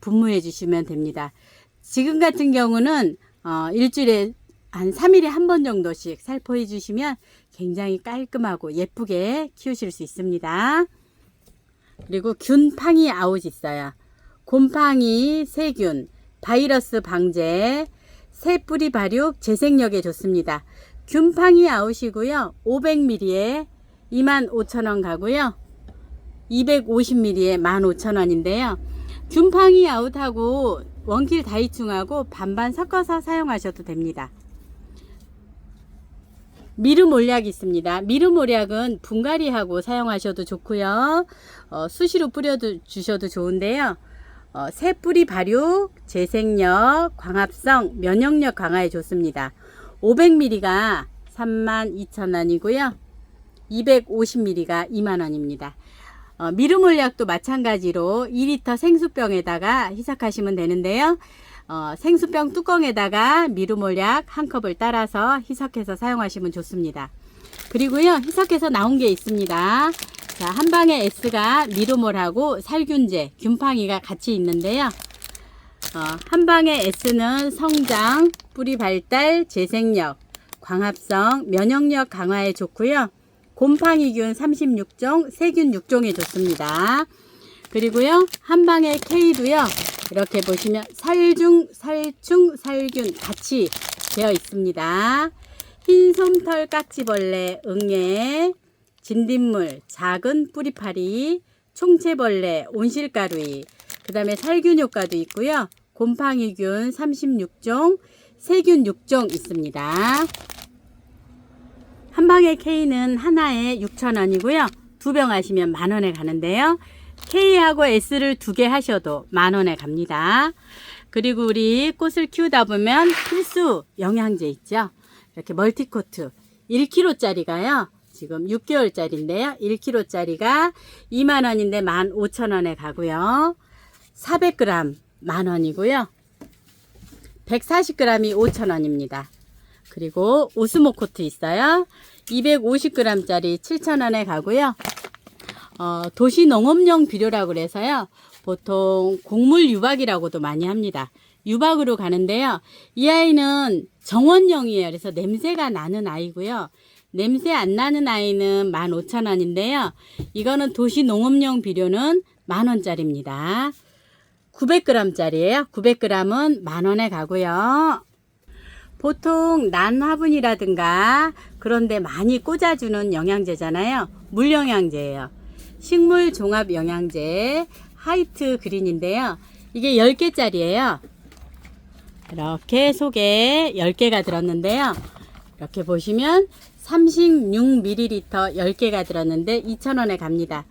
분무해 주시면 됩니다. 지금 같은 경우는 일주일에 한 3일에 한 번 정도씩 살포해 주시면 굉장히 깔끔하고 예쁘게 키우실 수 있습니다. 그리고 균팡이 아웃 있어요. 곰팡이, 세균, 바이러스 방제, 새뿌리 발육, 재생력에 좋습니다. 균팡이 아웃이고요. 500ml에 25,000원 가고요. 250ml에 15,000원인데요. 균팡이 아웃하고 원킬 다이충하고 반반 섞어서 사용하셔도 됩니다. 미르몰약 있습니다. 미르몰약은 분갈이하고 사용하셔도 좋고요. 수시로 뿌려주셔도 좋은데요. 새뿌리 발육, 재생력, 광합성, 면역력 강화에 좋습니다. 500ml가 32,000원이고요. 250ml가 2만원입니다. 미르몰약도 마찬가지로 2리터 생수병에다가 희석하시면 되는데요. 생수병 뚜껑에다가 미르몰약 한 컵을 따라서 희석해서 사용하시면 좋습니다. 그리고요, 희석해서 나온 게 있습니다. 자, 한방에 S가 미르몰하고 살균제, 균팡이가 같이 있는데요. 한방에 S는 성장, 뿌리 발달, 재생력, 광합성, 면역력 강화에 좋고요. 곰팡이균 36종, 세균 6종에 좋습니다. 그리고요, 한방에 K도요, 이렇게 보시면 살충, 살균 같이 되어 있습니다. 흰솜털 깍지벌레, 응애, 진딧물, 작은 뿌리파리, 총채벌레, 온실가루이, 그 다음에 살균 효과도 있고요. 곰팡이균 36종, 세균 6종 있습니다. 한방의 K는 하나에 6,000원이고요. 2병 하시면 만원에 가는데요. K하고 S를 2개 하셔도 만원에 갑니다. 그리고 우리 꽃을 키우다 보면 필수 영양제 있죠. 이렇게 멀티코트 1kg짜리가요. 지금 6개월짜리인데요. 1kg짜리가 2만원인데 15,000원에 가고요. 400g 만원이고요. 140g이 5,000원입니다. 그리고 오스모코트 있어요. 250g짜리 7,000원에 가고요. 도시농업용 비료라고 그래서요. 보통 곡물 유박이라고도 많이 합니다. 유박으로 가는데요. 이 아이는 정원용이에요. 그래서 냄새가 나는 아이고요. 냄새 안 나는 아이는 15,000원인데요. 이거는 도시농업용 비료는 만원짜리입니다. 900g짜리예요. 900g은 만원에 가고요. 보통 난 화분이라든가 그런데 많이 꽂아주는 영양제잖아요. 물영양제예요. 식물 종합 영양제 화이트 그린인데요. 이게 10개짜리예요. 이렇게 속에 10개가 들었는데요. 이렇게 보시면 36ml 10개가 들었는데 2,000원에 갑니다.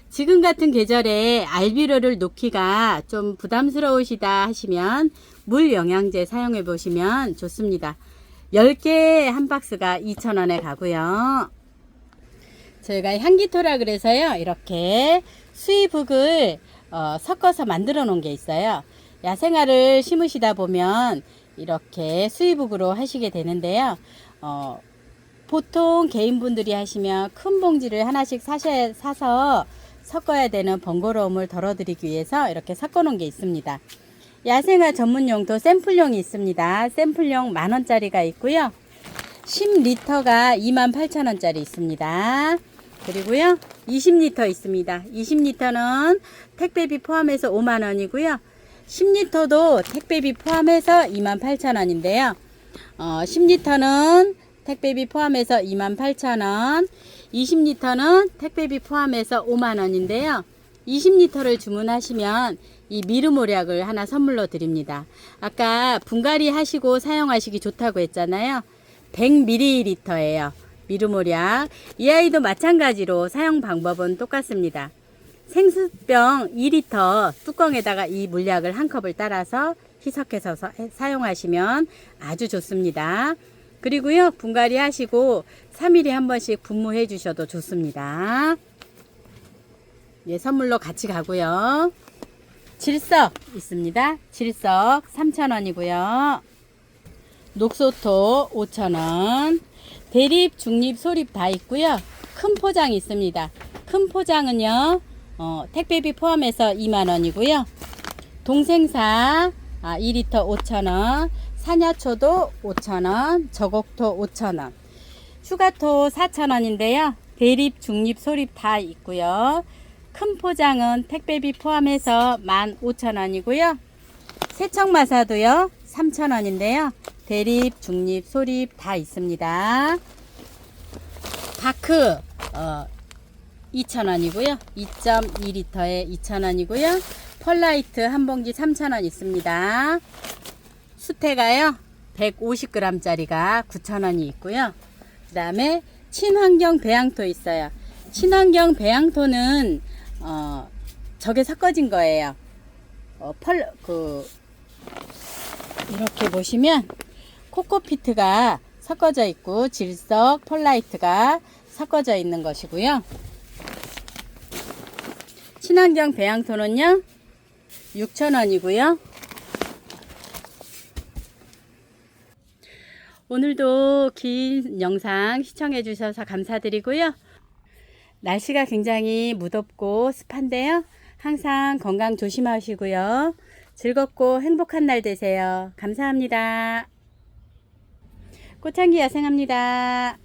지금 같은 계절에 알비료를 놓기가 좀 부담스러우시다 하시면 물 영양제 사용해 보시면 좋습니다. 10개 한 박스가 2,000원에 가고요. 저희가 향기토라 그래서요. 이렇게 수입흙을 섞어서 만들어 놓은 게 있어요. 야생화를 심으시다 보면 이렇게 수입흙으로 하시게 되는데요. 보통 개인분들이 하시면 큰 봉지를 하나씩 사서 섞어야 되는 번거로움을 덜어드리기 위해서 이렇게 섞어 놓은 게 있습니다. 야생화 전문용도 샘플용이 있습니다. 샘플용 만원짜리가 있고요. 10리터가 28,000원짜리 있습니다. 그리고요 20리터 있습니다. 20리터는 택배비 포함해서 5만원이고요. 10리터도 택배비 포함해서 28,000원인데요. 10리터는 택배비 포함해서 28,000원, 20리터는 택배비 포함해서 5만원인데요. 20리터를 주문하시면 이 미르몰약을 하나 선물로 드립니다. 아까 분갈이 하시고 사용하시기 좋다고 했잖아요. 100ml예요. 미르모략. 이 아이도 마찬가지로 사용 방법은 똑같습니다. 생수병 2리터 뚜껑에다가 이 물약을 한 컵을 따라서 희석해서 사용하시면 아주 좋습니다. 그리고요, 분갈이 하시고 3일에 한 번씩 분무해 주셔도 좋습니다. 예, 선물로 같이 가고요. 질석 있습니다. 질석 3,000원이고요. 녹소토 5,000원. 대립, 중립, 소립 다 있고요. 큰 포장 있습니다. 큰 포장은요, 택배비 포함해서 2만원이고요. 동생사 2리터 5,000원. 사냐초도 5,000원. 저곡토 5,000원. 휴가토 4,000원인데요. 대립, 중립, 소립 다 있고요. 큰 포장은 택배비 포함해서 15,000원이고요. 세척마사도요 3,000원인데요. 대립, 중립, 소립 다 있습니다. 다크 2,000원이고요. 2.2리터에 2,000원이고요. 펄라이트 한 봉지 3,000원 있습니다. 수태가요 150g 짜리가 9,000원이 있고요. 그 다음에 친환경 배양토 있어요. 친환경 배양토는 저게 섞어진 거예요. 이렇게 보시면 코코피트가 섞어져 있고 질석, 펄라이트가 섞어져 있는 것이고요. 친환경 배양토는요 6,000원이고요. 오늘도 긴 영상 시청해 주셔서 감사드리고요. 날씨가 굉장히 무덥고 습한데요. 항상 건강 조심하시고요. 즐겁고 행복한 날 되세요. 감사합니다. 꽃향기 야생합니다.